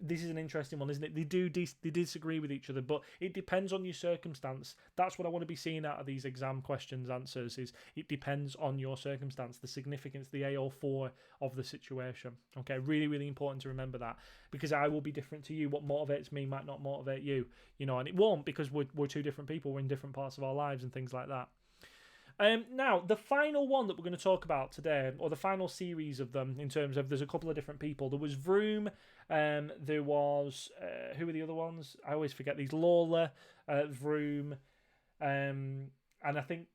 Speaker 1: This is an interesting one, isn't it? They disagree with each other, but it depends on your circumstance. That's what I want to be seeing out of these exam questions answers is it depends on your circumstance, the significance, the AO4 of the situation. Okay, really, really important to remember that because I will be different to you. What motivates me might not motivate you, and it won't because we're two different people. We're in different parts of our lives and things like that. Now, the final one that we're going to talk about today, or the final series of them, in terms of there's a couple of different people. There was Vroom, there was who are the other ones? I always forget these. Lawler, Vroom, and I think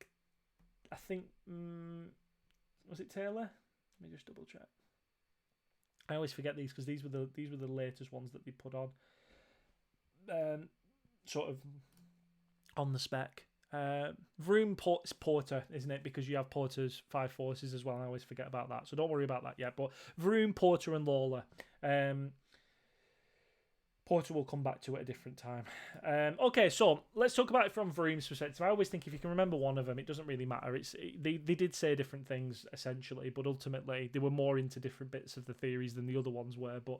Speaker 1: was it Taylor? Let me just double check. I always forget these because these were the latest ones that they put on, sort of on the spec. Vroom Porter, isn't it? Because you have Porter's 5 forces as well. I always forget about that, so don't worry about that yet. But Vroom, Porter, and Lawler. Porter will come back to it at a different time. Okay, so let's talk about it from Vroom's perspective. I always think if you can remember one of them, it doesn't really matter. They did say different things essentially, but ultimately they were more into different bits of the theories than the other ones were. But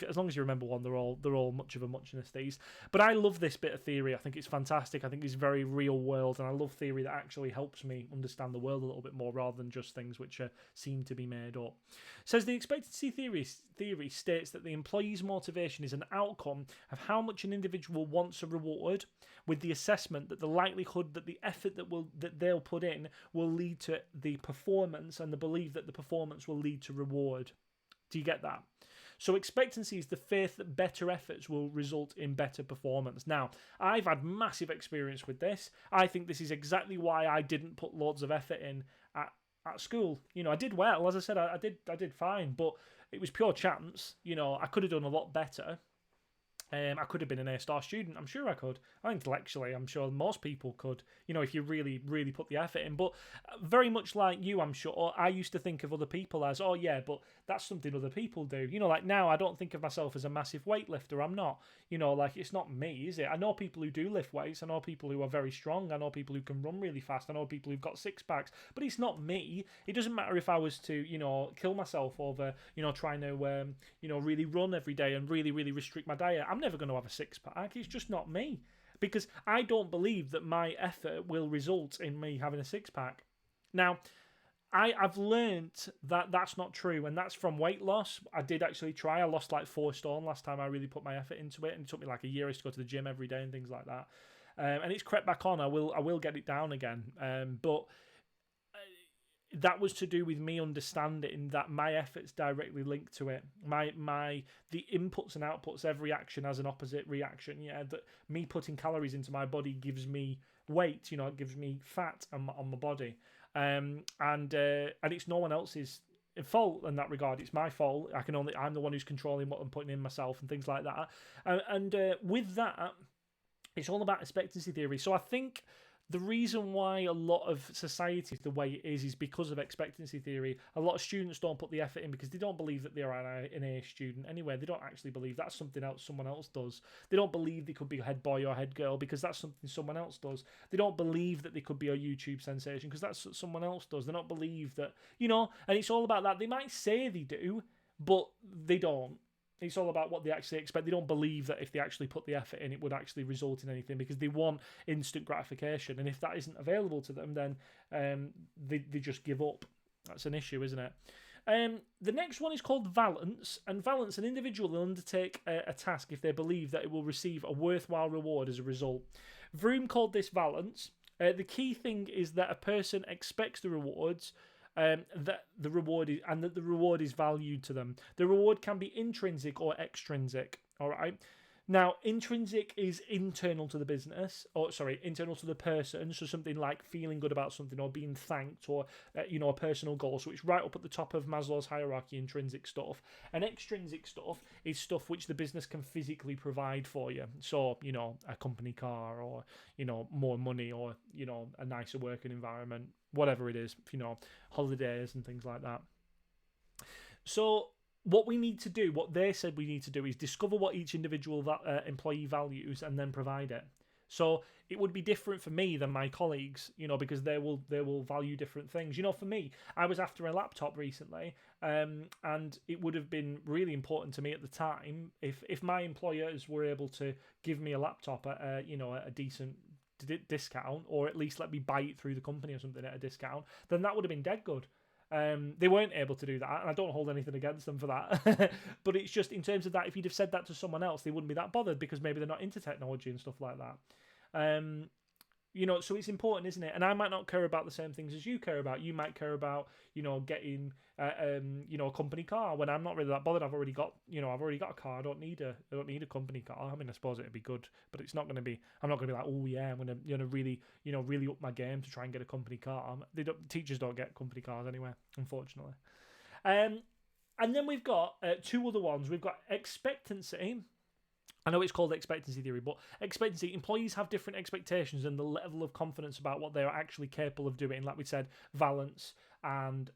Speaker 1: as long as you remember one, they're all much of a muchness these. But I love this bit of theory. I think it's fantastic. I think it's very real world, and I love theory that actually helps me understand the world a little bit more rather than just things which seem to be made up. It says the expectancy theory states that the employee's motivation is an outcome outcome of how much an individual wants a reward, with the assessment that the likelihood that the effort that they'll put in will lead to the performance, and the belief that the performance will lead to reward. Do you get that? So expectancy is the faith that better efforts will result in better performance. Now, I've had massive experience with this. I think this is exactly why I didn't put loads of effort in at school. I did well, as I said, I did fine, but it was pure chance. I could have done a lot better. I could have been an A-star student. I'm sure I could. Intellectually, I'm sure most people could, if you really, really put the effort in. But very much like you, I'm sure, I used to think of other people as, oh yeah, but that's something other people do. Like now, I don't think of myself as a massive weightlifter. I'm not. It's not me, is it? I know people who do lift weights. I know people who are very strong. I know people who can run really fast. I know people who've got six packs. But it's not me. It doesn't matter if I was to, kill myself over, trying to, really run every day and really, really restrict my diet. I'm never going to have a six pack. It's just not me, because I don't believe that my effort will result in me having a six pack. Now, I've learnt that that's not true, and that's from weight loss. I did actually try. I lost like 4 stone last time I really put my effort into it, and it took me like a year to go to the gym every day and things like that. And it's crept back on. I will get it down again. But that was to do with me understanding that my effort's directly linked to it. The inputs and outputs, every action has an opposite reaction. Yeah, that me putting calories into my body gives me weight. It gives me fat on my body. And it's no one else's fault in that regard. It's my fault. I'm the one who's controlling what I'm putting in myself and things like that. And with that, it's all about expectancy theory. So I think the reason why a lot of society is the way it is because of expectancy theory. A lot of students don't put the effort in because they don't believe that they're an A student anyway. They don't actually believe that's something else someone else does. They don't believe they could be a head boy or head girl because that's something someone else does. They don't believe that they could be a YouTube sensation because that's what someone else does. They don't believe that, and it's all about that. They might say they do, but they don't. It's all about what they actually expect. They don't believe that if they actually put the effort in, it would actually result in anything because they want instant gratification. And if that isn't available to them, then they just give up. That's an issue, isn't it? The next one is called valence. And valence, an individual will undertake a task if they believe that it will receive a worthwhile reward as a result. Vroom called this valence. The key thing is that a person expects the rewards, that the reward is valued to them. The reward can be intrinsic or extrinsic. All right. Now, intrinsic is internal to the business, internal to the person. So something like feeling good about something or being thanked or, a personal goal. So it's right up at the top of Maslow's hierarchy, intrinsic stuff. And extrinsic stuff is stuff which the business can physically provide for you. So, a company car or, more money or, a nicer working environment, whatever it is, holidays and things like that. So what we need to do, what they said we need to do, is discover what each individual employee values and then provide it. So it would be different for me than my colleagues, because they will value different things. For me, I was after a laptop recently, and it would have been really important to me at the time if my employers were able to give me a laptop at a decent discount, or at least let me buy it through the company or something at a discount, then that would have been dead good. They weren't able to do that, and I don't hold anything against them for that. But it's just in terms of that, if you'd have said that to someone else, they wouldn't be that bothered because maybe they're not into technology and stuff like that. So it's important, isn't it? And I might not care about the same things as you care about. You might care about, getting, a company car. When I'm not really that bothered, I've already got a car. I don't need a company car. I mean, I suppose it'd be good, but it's not going to be. I'm not going to be like, oh yeah, I'm going to really, really up my game to try and get a company car. Teachers don't get company cars anyway, unfortunately. And then we've got 2 other ones. We've got expectancy. I know it's called expectancy theory, but expectancy, employees have different expectations and the level of confidence about what they're actually capable of doing. Like we said, valence and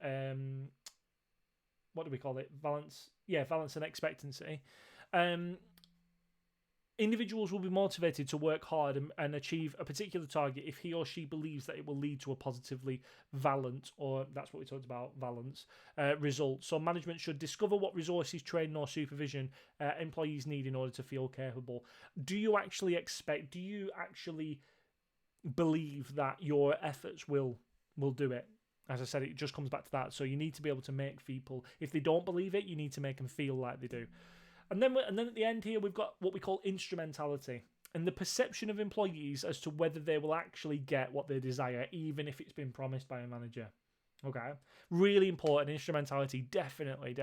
Speaker 1: what do we call it? Valence. Yeah, valence and expectancy. Individuals will be motivated to work hard and achieve a particular target if he or she believes that it will lead to a positively valent, or that's what we talked about, valence, result. So management should discover what resources, training or supervision employees need in order to feel capable. Do you actually believe that your efforts will do it? As I said, it just comes back to that. So you need to be able to make people, if they don't believe it, you need to make them feel like they do. And then at the end here, we've got what we call instrumentality, and the perception of employees as to whether they will actually get what they desire, even if it's been promised by a manager. Okay, really important. Instrumentality, definitely.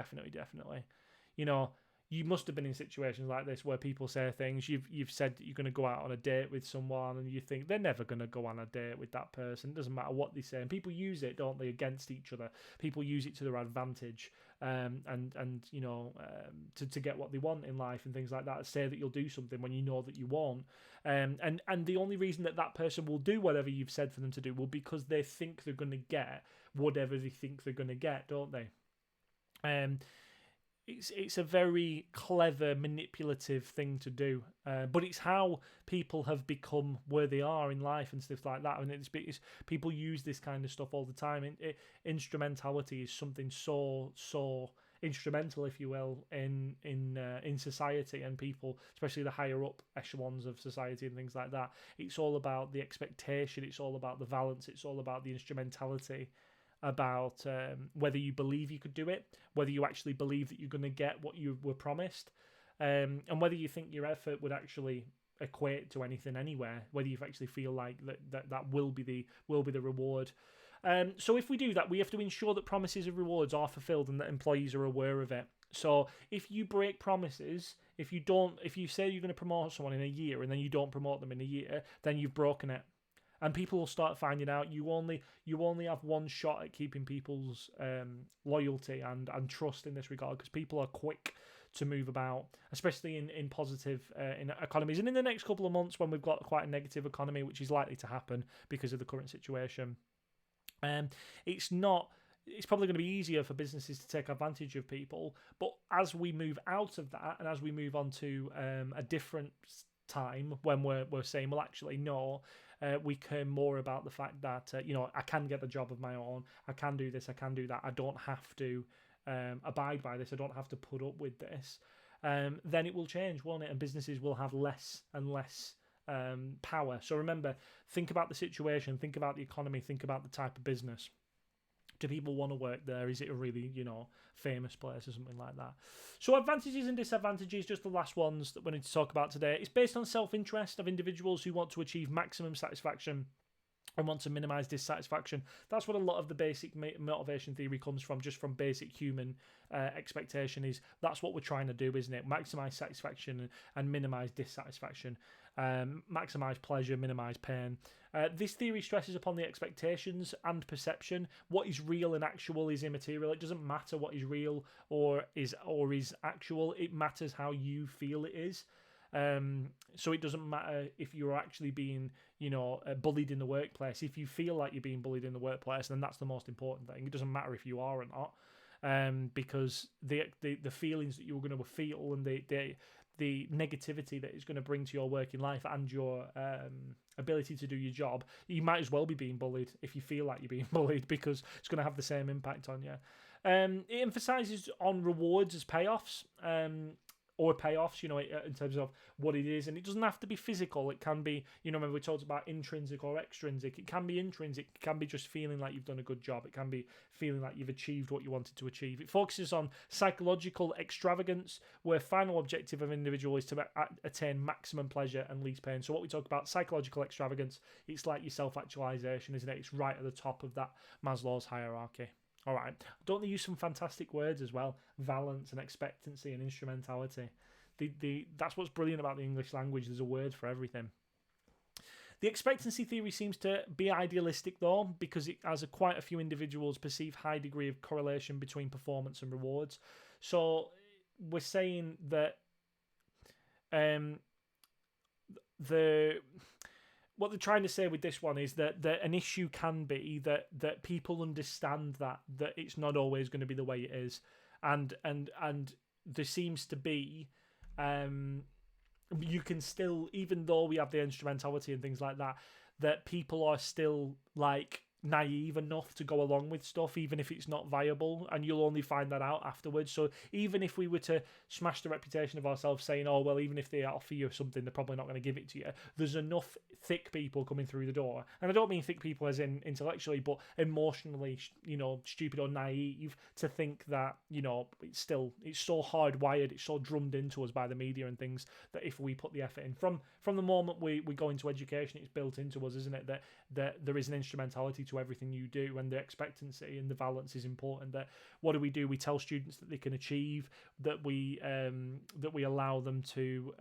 Speaker 1: You know, you must have been in situations like this where people say things. You've said that you're going to go out on a date with someone, and you think they're never going to go on a date with that person. It doesn't matter what they say. And people use it, don't they, against each other? People use it to their advantage, and you know, to get what they want in life and things like that. Say that you'll do something when you know that you won't. And the only reason that person will do whatever you've said for them to do will because they think they're going to get whatever they think they're going to get, don't they? It's a very clever, manipulative thing to do, but it's how people have become where they are in life and stuff like that. I mean, it's people use this kind of stuff all the time. Instrumentality is something so instrumental, if you will, in society and people, especially the higher up echelons of society and things like that. It's all about the expectation. It's all about the valence. It's all about the instrumentality. About whether you believe you could do it, whether you actually believe that you're going to get what you were promised, and whether you think your effort would actually equate to anything anywhere, whether you actually feel like that will be the reward. So if we do that, we have to ensure that promises and rewards are fulfilled and that employees are aware of it. So if you break promises, if you say you're going to promote someone in a year and then you don't promote them in a year, then you've broken it. And people will start finding out you only have one shot at keeping people's loyalty and trust in this regard, because people are quick to move about, especially in positive in economies. And in the next couple of months, when we've got quite a negative economy, which is likely to happen because of the current situation, it's probably going to be easier for businesses to take advantage of people. But as we move out of that, and as we move on to a different time when we're saying, well, actually, no. We care more about the fact that I can get a job of my own, I can do this, I can do that, I don't have to abide by this, I don't have to put up with this, then it will change, won't it? And businesses will have less and less power. So remember, think about the situation, think about the economy, think about the type of business. Do people want to work there? Is it a really, famous place or something like that? So advantages and disadvantages, just the last ones that we need to talk about today. It's based on self-interest of individuals who want to achieve maximum satisfaction and want to minimize dissatisfaction. That's what a lot of the basic motivation theory comes from, just from basic human expectation. Is that's what we're trying to do, isn't it? Maximize satisfaction and minimize dissatisfaction. Maximize pleasure, minimize pain. This theory stresses upon the expectations and perception. What is real and actual is immaterial. It doesn't matter what is real or is actual. It matters how you feel it is. So it doesn't matter if you're actually being, bullied in the workplace. If you feel like you're being bullied in the workplace, then that's the most important thing. It doesn't matter if you are or not, because the feelings that you're going to feel and the negativity that it's going to bring to your working life and your ability to do your job, you might as well be being bullied if you feel like you're being bullied, because it's going to have the same impact on you. It emphasizes on rewards as payoffs. Or payoffs, in terms of what it is. And it doesn't have to be physical. It can be, remember we talked about intrinsic or extrinsic. It can be intrinsic. It can be just feeling like you've done a good job. It can be feeling like you've achieved what you wanted to achieve. It focuses on psychological extravagance, where final objective of an individual is to attain maximum pleasure and least pain. So what we talk about, psychological extravagance, it's like your self-actualization, isn't it? It's right at the top of that Maslow's hierarchy. All right. Don't they use some fantastic words as well? Valence and expectancy and instrumentality. That's what's brilliant about the English language. There's a word for everything. The expectancy theory seems to be idealistic, though, because it has quite a few individuals perceive high degree of correlation between performance and rewards. So we're saying that what they're trying to say with this one is that an issue can be that people understand that it's not always going to be the way it is, and there seems to be you can still, even though we have the instrumentality and things like that, that people are still like naive enough to go along with stuff, even if it's not viable, and you'll only find that out afterwards. So even if we were to smash the reputation of ourselves saying, oh, well, even if they offer you something, they're probably not going to give it to you, there's enough thick people coming through the door. And I don't mean thick people as in intellectually, but emotionally, stupid or naive, to think that, it's so hardwired, it's so drummed into us by the media and things, that if we put the effort in, from the moment we go into education, it's built into us, isn't it, that there is an instrumentality to everything you do, and the expectancy and the balance is important. That what do? We tell students that they can achieve, that we allow them to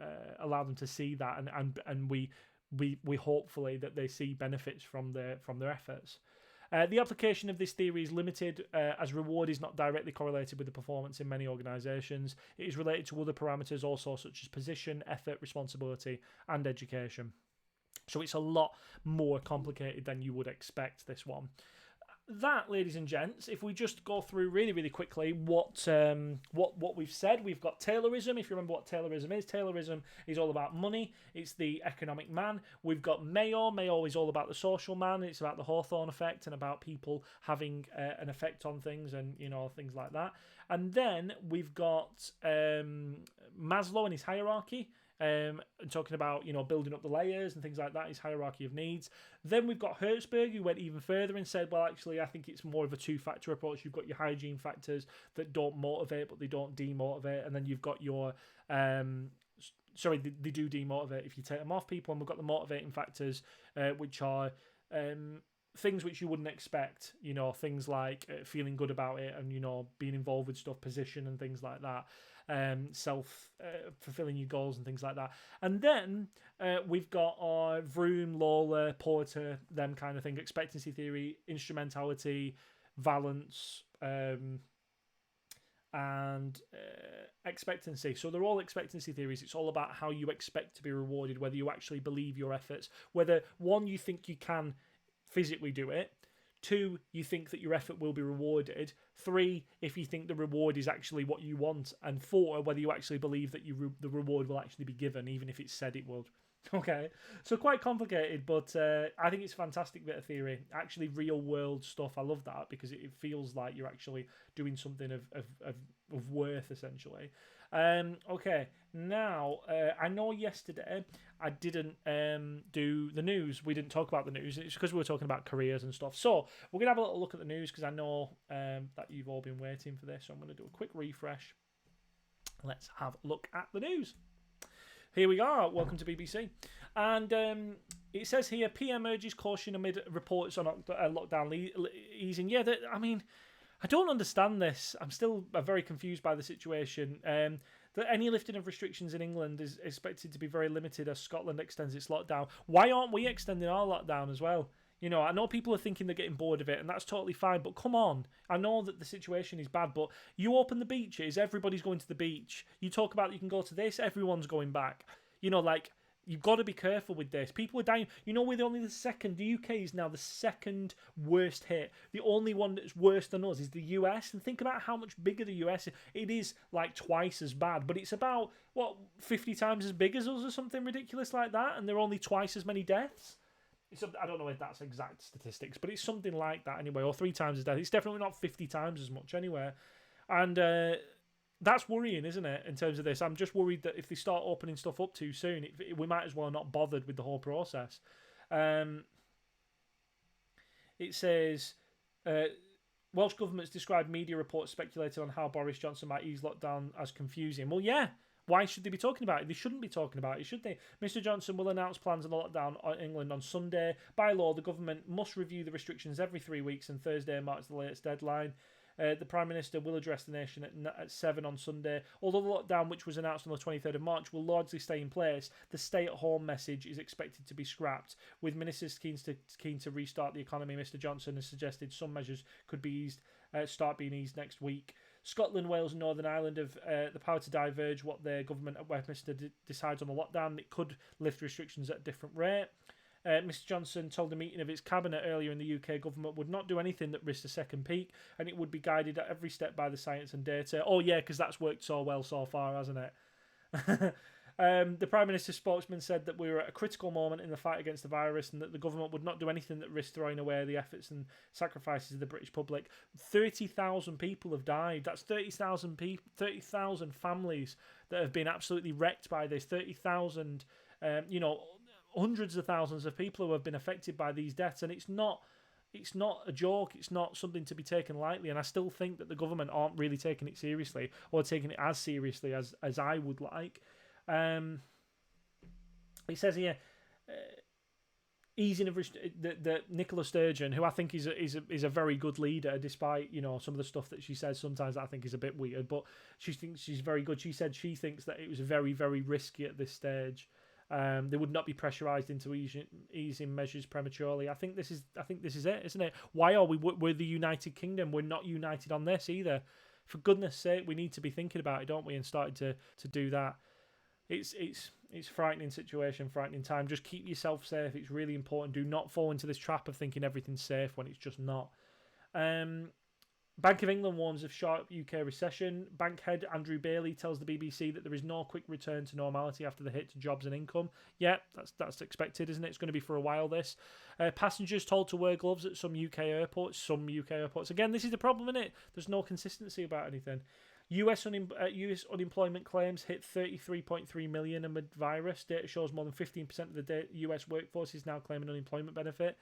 Speaker 1: see that, and we hopefully that they see benefits from their efforts. The application of this theory is limited, as reward is not directly correlated with the performance in many organisations. It is related to other parameters also, such as position, effort, responsibility, and education. So it's a lot more complicated than you would expect, this one. That, ladies and gents, if we just go through really, really quickly what we've said, we've got Taylorism. If you remember what Taylorism is all about money. It's the economic man. We've got Mayo. Mayo is all about the social man. It's about the Hawthorne effect and about people having an effect on things and, things like that. And then we've got Maslow and his hierarchy. And talking about, building up the layers and things like that, his hierarchy of needs. Then we've got Hertzberg, who went even further and said, well, actually, I think it's more of a two-factor approach. You've got your hygiene factors that don't motivate, but they don't demotivate. And then you've got your, they do demotivate if you take them off people. And we've got the motivating factors, which are things which you wouldn't expect, things like feeling good about it and, being involved with stuff, position and things like that. Fulfilling your goals and things like that. And then we've got our Vroom, Lawler, Porter, them kind of thing, expectancy theory, instrumentality, valence, and expectancy. So they're all expectancy theories. It's all about how you expect to be rewarded, whether you actually believe your efforts, whether, one, you think you can physically do it, 2, you think that your effort will be rewarded, 3, if you think the reward is actually what you want, and 4, whether you actually believe that the reward will actually be given, even if it's said it will. Okay, so quite complicated, but I think it's a fantastic bit of theory. Actually, real world stuff. I love that because it feels like you're actually doing something of worth, essentially. Okay, now I know yesterday I didn't do the news. We didn't talk about the news. It's because we were talking about careers and stuff. So we're gonna have a little look at the news because I know that you've all been waiting for this. So I'm gonna do a quick refresh. Let's have a look at the news. Here we are. Welcome to BBC. And it says here, PM urges caution amid reports on lockdown easing. Yeah, I don't understand this. I'm still very confused by the situation. That any lifting of restrictions in England is expected to be very limited as Scotland extends its lockdown. Why aren't we extending our lockdown as well? I know people are thinking they're getting bored of it, and that's totally fine, but come on. I know that the situation is bad, but you open the beaches, everybody's going to the beach. You talk about you can go to this, everyone's going back. You've got to be careful with this. People are dying. We're only the second. The UK is now the second worst hit. The only one that's worse than us is the US. And think about how much bigger the US is. It is like twice as bad, but it's about, 50 times as big as us or something ridiculous like that, and there are only twice as many deaths. I don't know if that's exact statistics, but it's something like that anyway, or 3 times as death. It's definitely not 50 times as much anyway. And that's worrying, isn't it, in terms of this? I'm just worried that if they start opening stuff up too soon, we might as well not bothered with the whole process. It says, Welsh government's described media reports speculating on how Boris Johnson might ease lockdown as confusing. Well, yeah. Why should they be talking about it? They shouldn't be talking about it, should they? Mr Johnson will announce plans on the lockdown in England on Sunday. By law, the government must review the restrictions every 3 weeks, and Thursday marks the latest deadline. The Prime Minister will address the nation at 7 on Sunday. Although the lockdown, which was announced on the 23rd of March, will largely stay in place, the stay-at-home message is expected to be scrapped. With ministers keen to restart the economy, Mr Johnson has suggested some measures could be start being eased next week. Scotland, Wales and Northern Ireland have the power to diverge what their government at Westminster decides on the lockdown. It could lift restrictions at a different rate. Mr Johnson told a meeting of its cabinet earlier in the UK government would not do anything that risked a second peak, and it would be guided at every step by the science and data. Oh yeah, because that's worked so well so far, hasn't it? The Prime Minister's spokesman said that we were at a critical moment in the fight against the virus and that the government would not do anything that risked throwing away the efforts and sacrifices of the British public. 30,000 people have died. That's 30,000 people, 30,000 families that have been absolutely wrecked by this. 30,000, hundreds of thousands of people who have been affected by these deaths, and it's not a joke. It's not something to be taken lightly, and I still think that the government aren't really taking it seriously or taking it as seriously as I would like. It says here, easing of the Nicola Sturgeon, who I think is a very good leader, despite some of the stuff that she says sometimes that I think is a bit weird, but she thinks she's very good. She said she thinks that it was very, very risky at this stage. They would not be pressurised into easing measures prematurely. I think this is it, isn't it? Why are we're the United Kingdom? We're not united on this either. For goodness sake, we need to be thinking about it, don't we? And starting to do that. It's frightening situation, frightening time. Just keep yourself safe. It's really important. Do not fall into this trap of thinking everything's safe when it's just not. Bank of England warns of sharp UK recession. Bank head Andrew Bailey tells the BBC that there is no quick return to normality after the hit to jobs and income. Yeah, that's expected, isn't it? It's going to be for a while, this. Passengers told to wear gloves at some UK airports. Again, this is the problem, isn't it? There's no consistency about anything. US unemployment claims hit 33.3 million amid virus. Data shows more than 15% of the US workforce is now claiming unemployment benefit.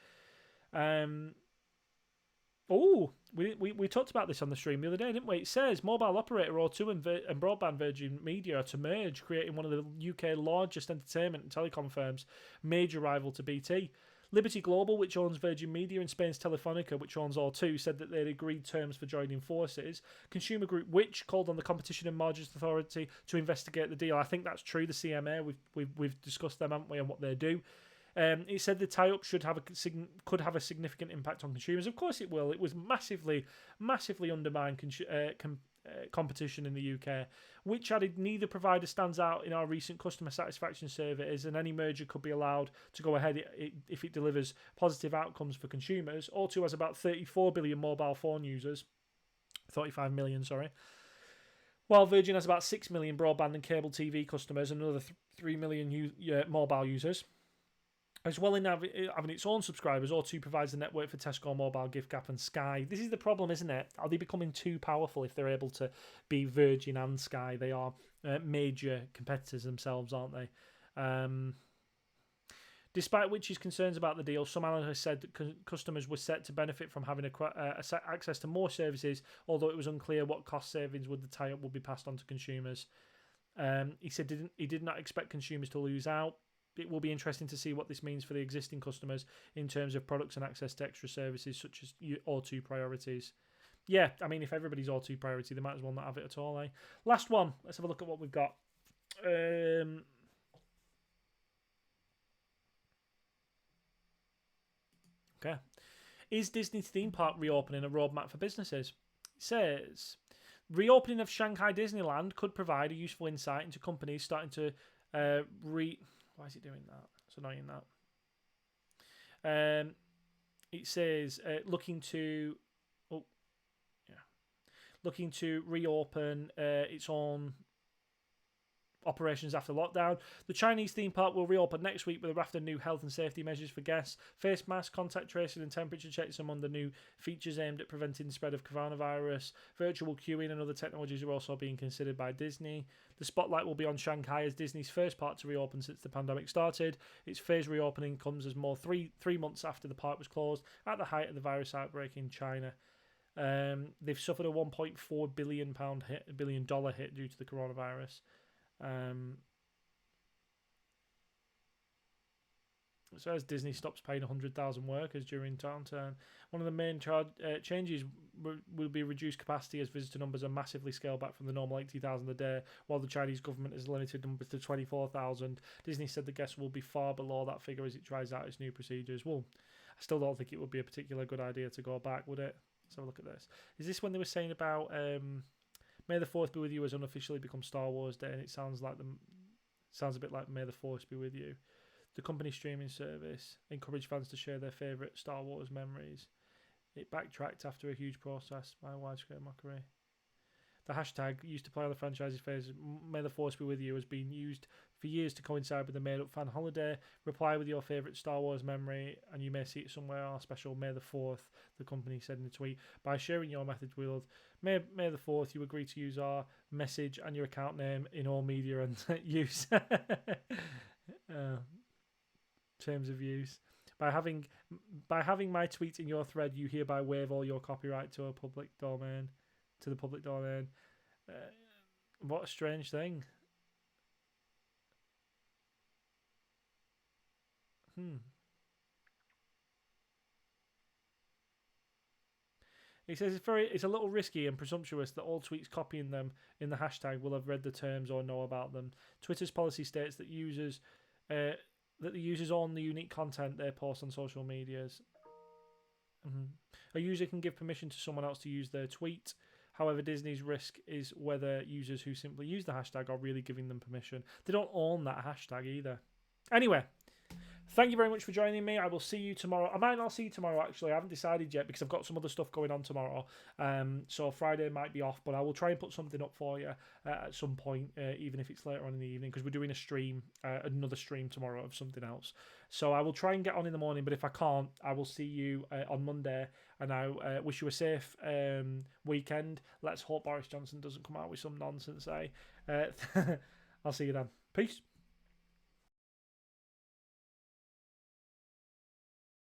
Speaker 1: We talked about this on the stream the other day, didn't we? It says mobile operator O2 and broadband Virgin Media are to merge, creating one of the UK largest entertainment and telecom firms, major rival to BT. Liberty Global, which owns Virgin Media, and Spain's Telefonica, which owns O2, said that they'd agreed terms for joining forces. Consumer Group Which called on the Competition and Margins Authority to investigate the deal. I think that's true. The CMA, we've discussed them, haven't we, and what they do. It said the tie-up could have a significant impact on consumers. Of course it will. It was massively undermined competition in the UK, which added neither provider stands out in our recent customer satisfaction surveys, and any merger could be allowed to go ahead if it delivers positive outcomes for consumers. O2 has about 34 billion mobile phone users, 35 million, sorry, while Virgin has about 6 million broadband and cable TV customers and another 3 million mobile users. As well in having its own subscribers, O2 provides the network for Tesco Mobile, giffgaff and Sky. This is the problem, isn't it? Are they becoming too powerful if they're able to be Virgin and Sky? They are major competitors themselves, aren't they? Despite Which's concerns about the deal, some analysts said that customers were set to benefit from having access to more services, although it was unclear what cost savings would the tie-up would be passed on to consumers. He said he did not expect consumers to lose out. It will be interesting to see what this means for the existing customers in terms of products and access to extra services such as O2 priorities. Yeah, I mean, if everybody's O2 priority, they might as well not have it at all, eh? Last one. Let's have a look at what we've got. Okay. Is Disney's theme park reopening a roadmap for businesses? It says, reopening of Shanghai Disneyland could provide a useful insight into companies starting to Why is it doing that? It's annoying that. It says looking to reopen its own operations after lockdown. The Chinese theme park will reopen next week with a raft of new health and safety measures for guests. Face masks, contact tracing and temperature checks among the new features aimed at preventing the spread of coronavirus. Virtual queuing and other technologies are also being considered by Disney. The spotlight will be on Shanghai as Disney's first park to reopen since the pandemic started. Its phased reopening comes as more three months after the park was closed at the height of the virus outbreak in China. They've suffered a $1.4 billion hit due to the coronavirus. So as Disney stops paying 100,000 workers during downturn, one of the main changes will be reduced capacity as visitor numbers are massively scaled back from the normal 80,000 a day, while the Chinese government has limited numbers to 24,000. Disney said the guests will be far below that figure as it tries out its new procedures. Well, I still don't think it would be a particular good idea to go back, would it? Let's have a look at this. Is this when they were saying about May the 4th be with you has unofficially become Star Wars Day, and it sounds a bit like May the Force be with you. The company streaming service encouraged fans to share their favourite Star Wars memories. It backtracked after a huge protest by a widespread mockery. The hashtag used to play on the franchise's phase, May the Force be with you, has been used for years to coincide with a made-up fan holiday. Reply with your favourite Star Wars memory, and you may see it somewhere. Our special May the 4th, the company said in a tweet. By sharing your message with us, May the 4th, you agree to use our message and your account name in all media and use. Terms of use. By having my tweet in your thread, you hereby waive all your copyright to a public domain. To the public domain. What a strange thing. He says it's a little risky and presumptuous that all tweets copying them in the hashtag will have read the terms or know about them. Twitter's policy states that the users own the unique content they post on social medias. A user can give permission to someone else to use their tweet. However, Disney's risk is whether users who simply use the hashtag are really giving them permission. They don't own that hashtag either. Anyway, thank you very much for joining me. I will see you tomorrow. I might not see you tomorrow, actually. I haven't decided yet because I've got some other stuff going on tomorrow. So Friday might be off, but I will try and put something up for you at some point, even if it's later on in the evening, because we're doing a stream, another stream tomorrow of something else. So I will try and get on in the morning, but if I can't, I will see you on Monday, and I wish you a safe weekend. Let's hope Boris Johnson doesn't come out with some nonsense, eh? I'll see you then. Peace.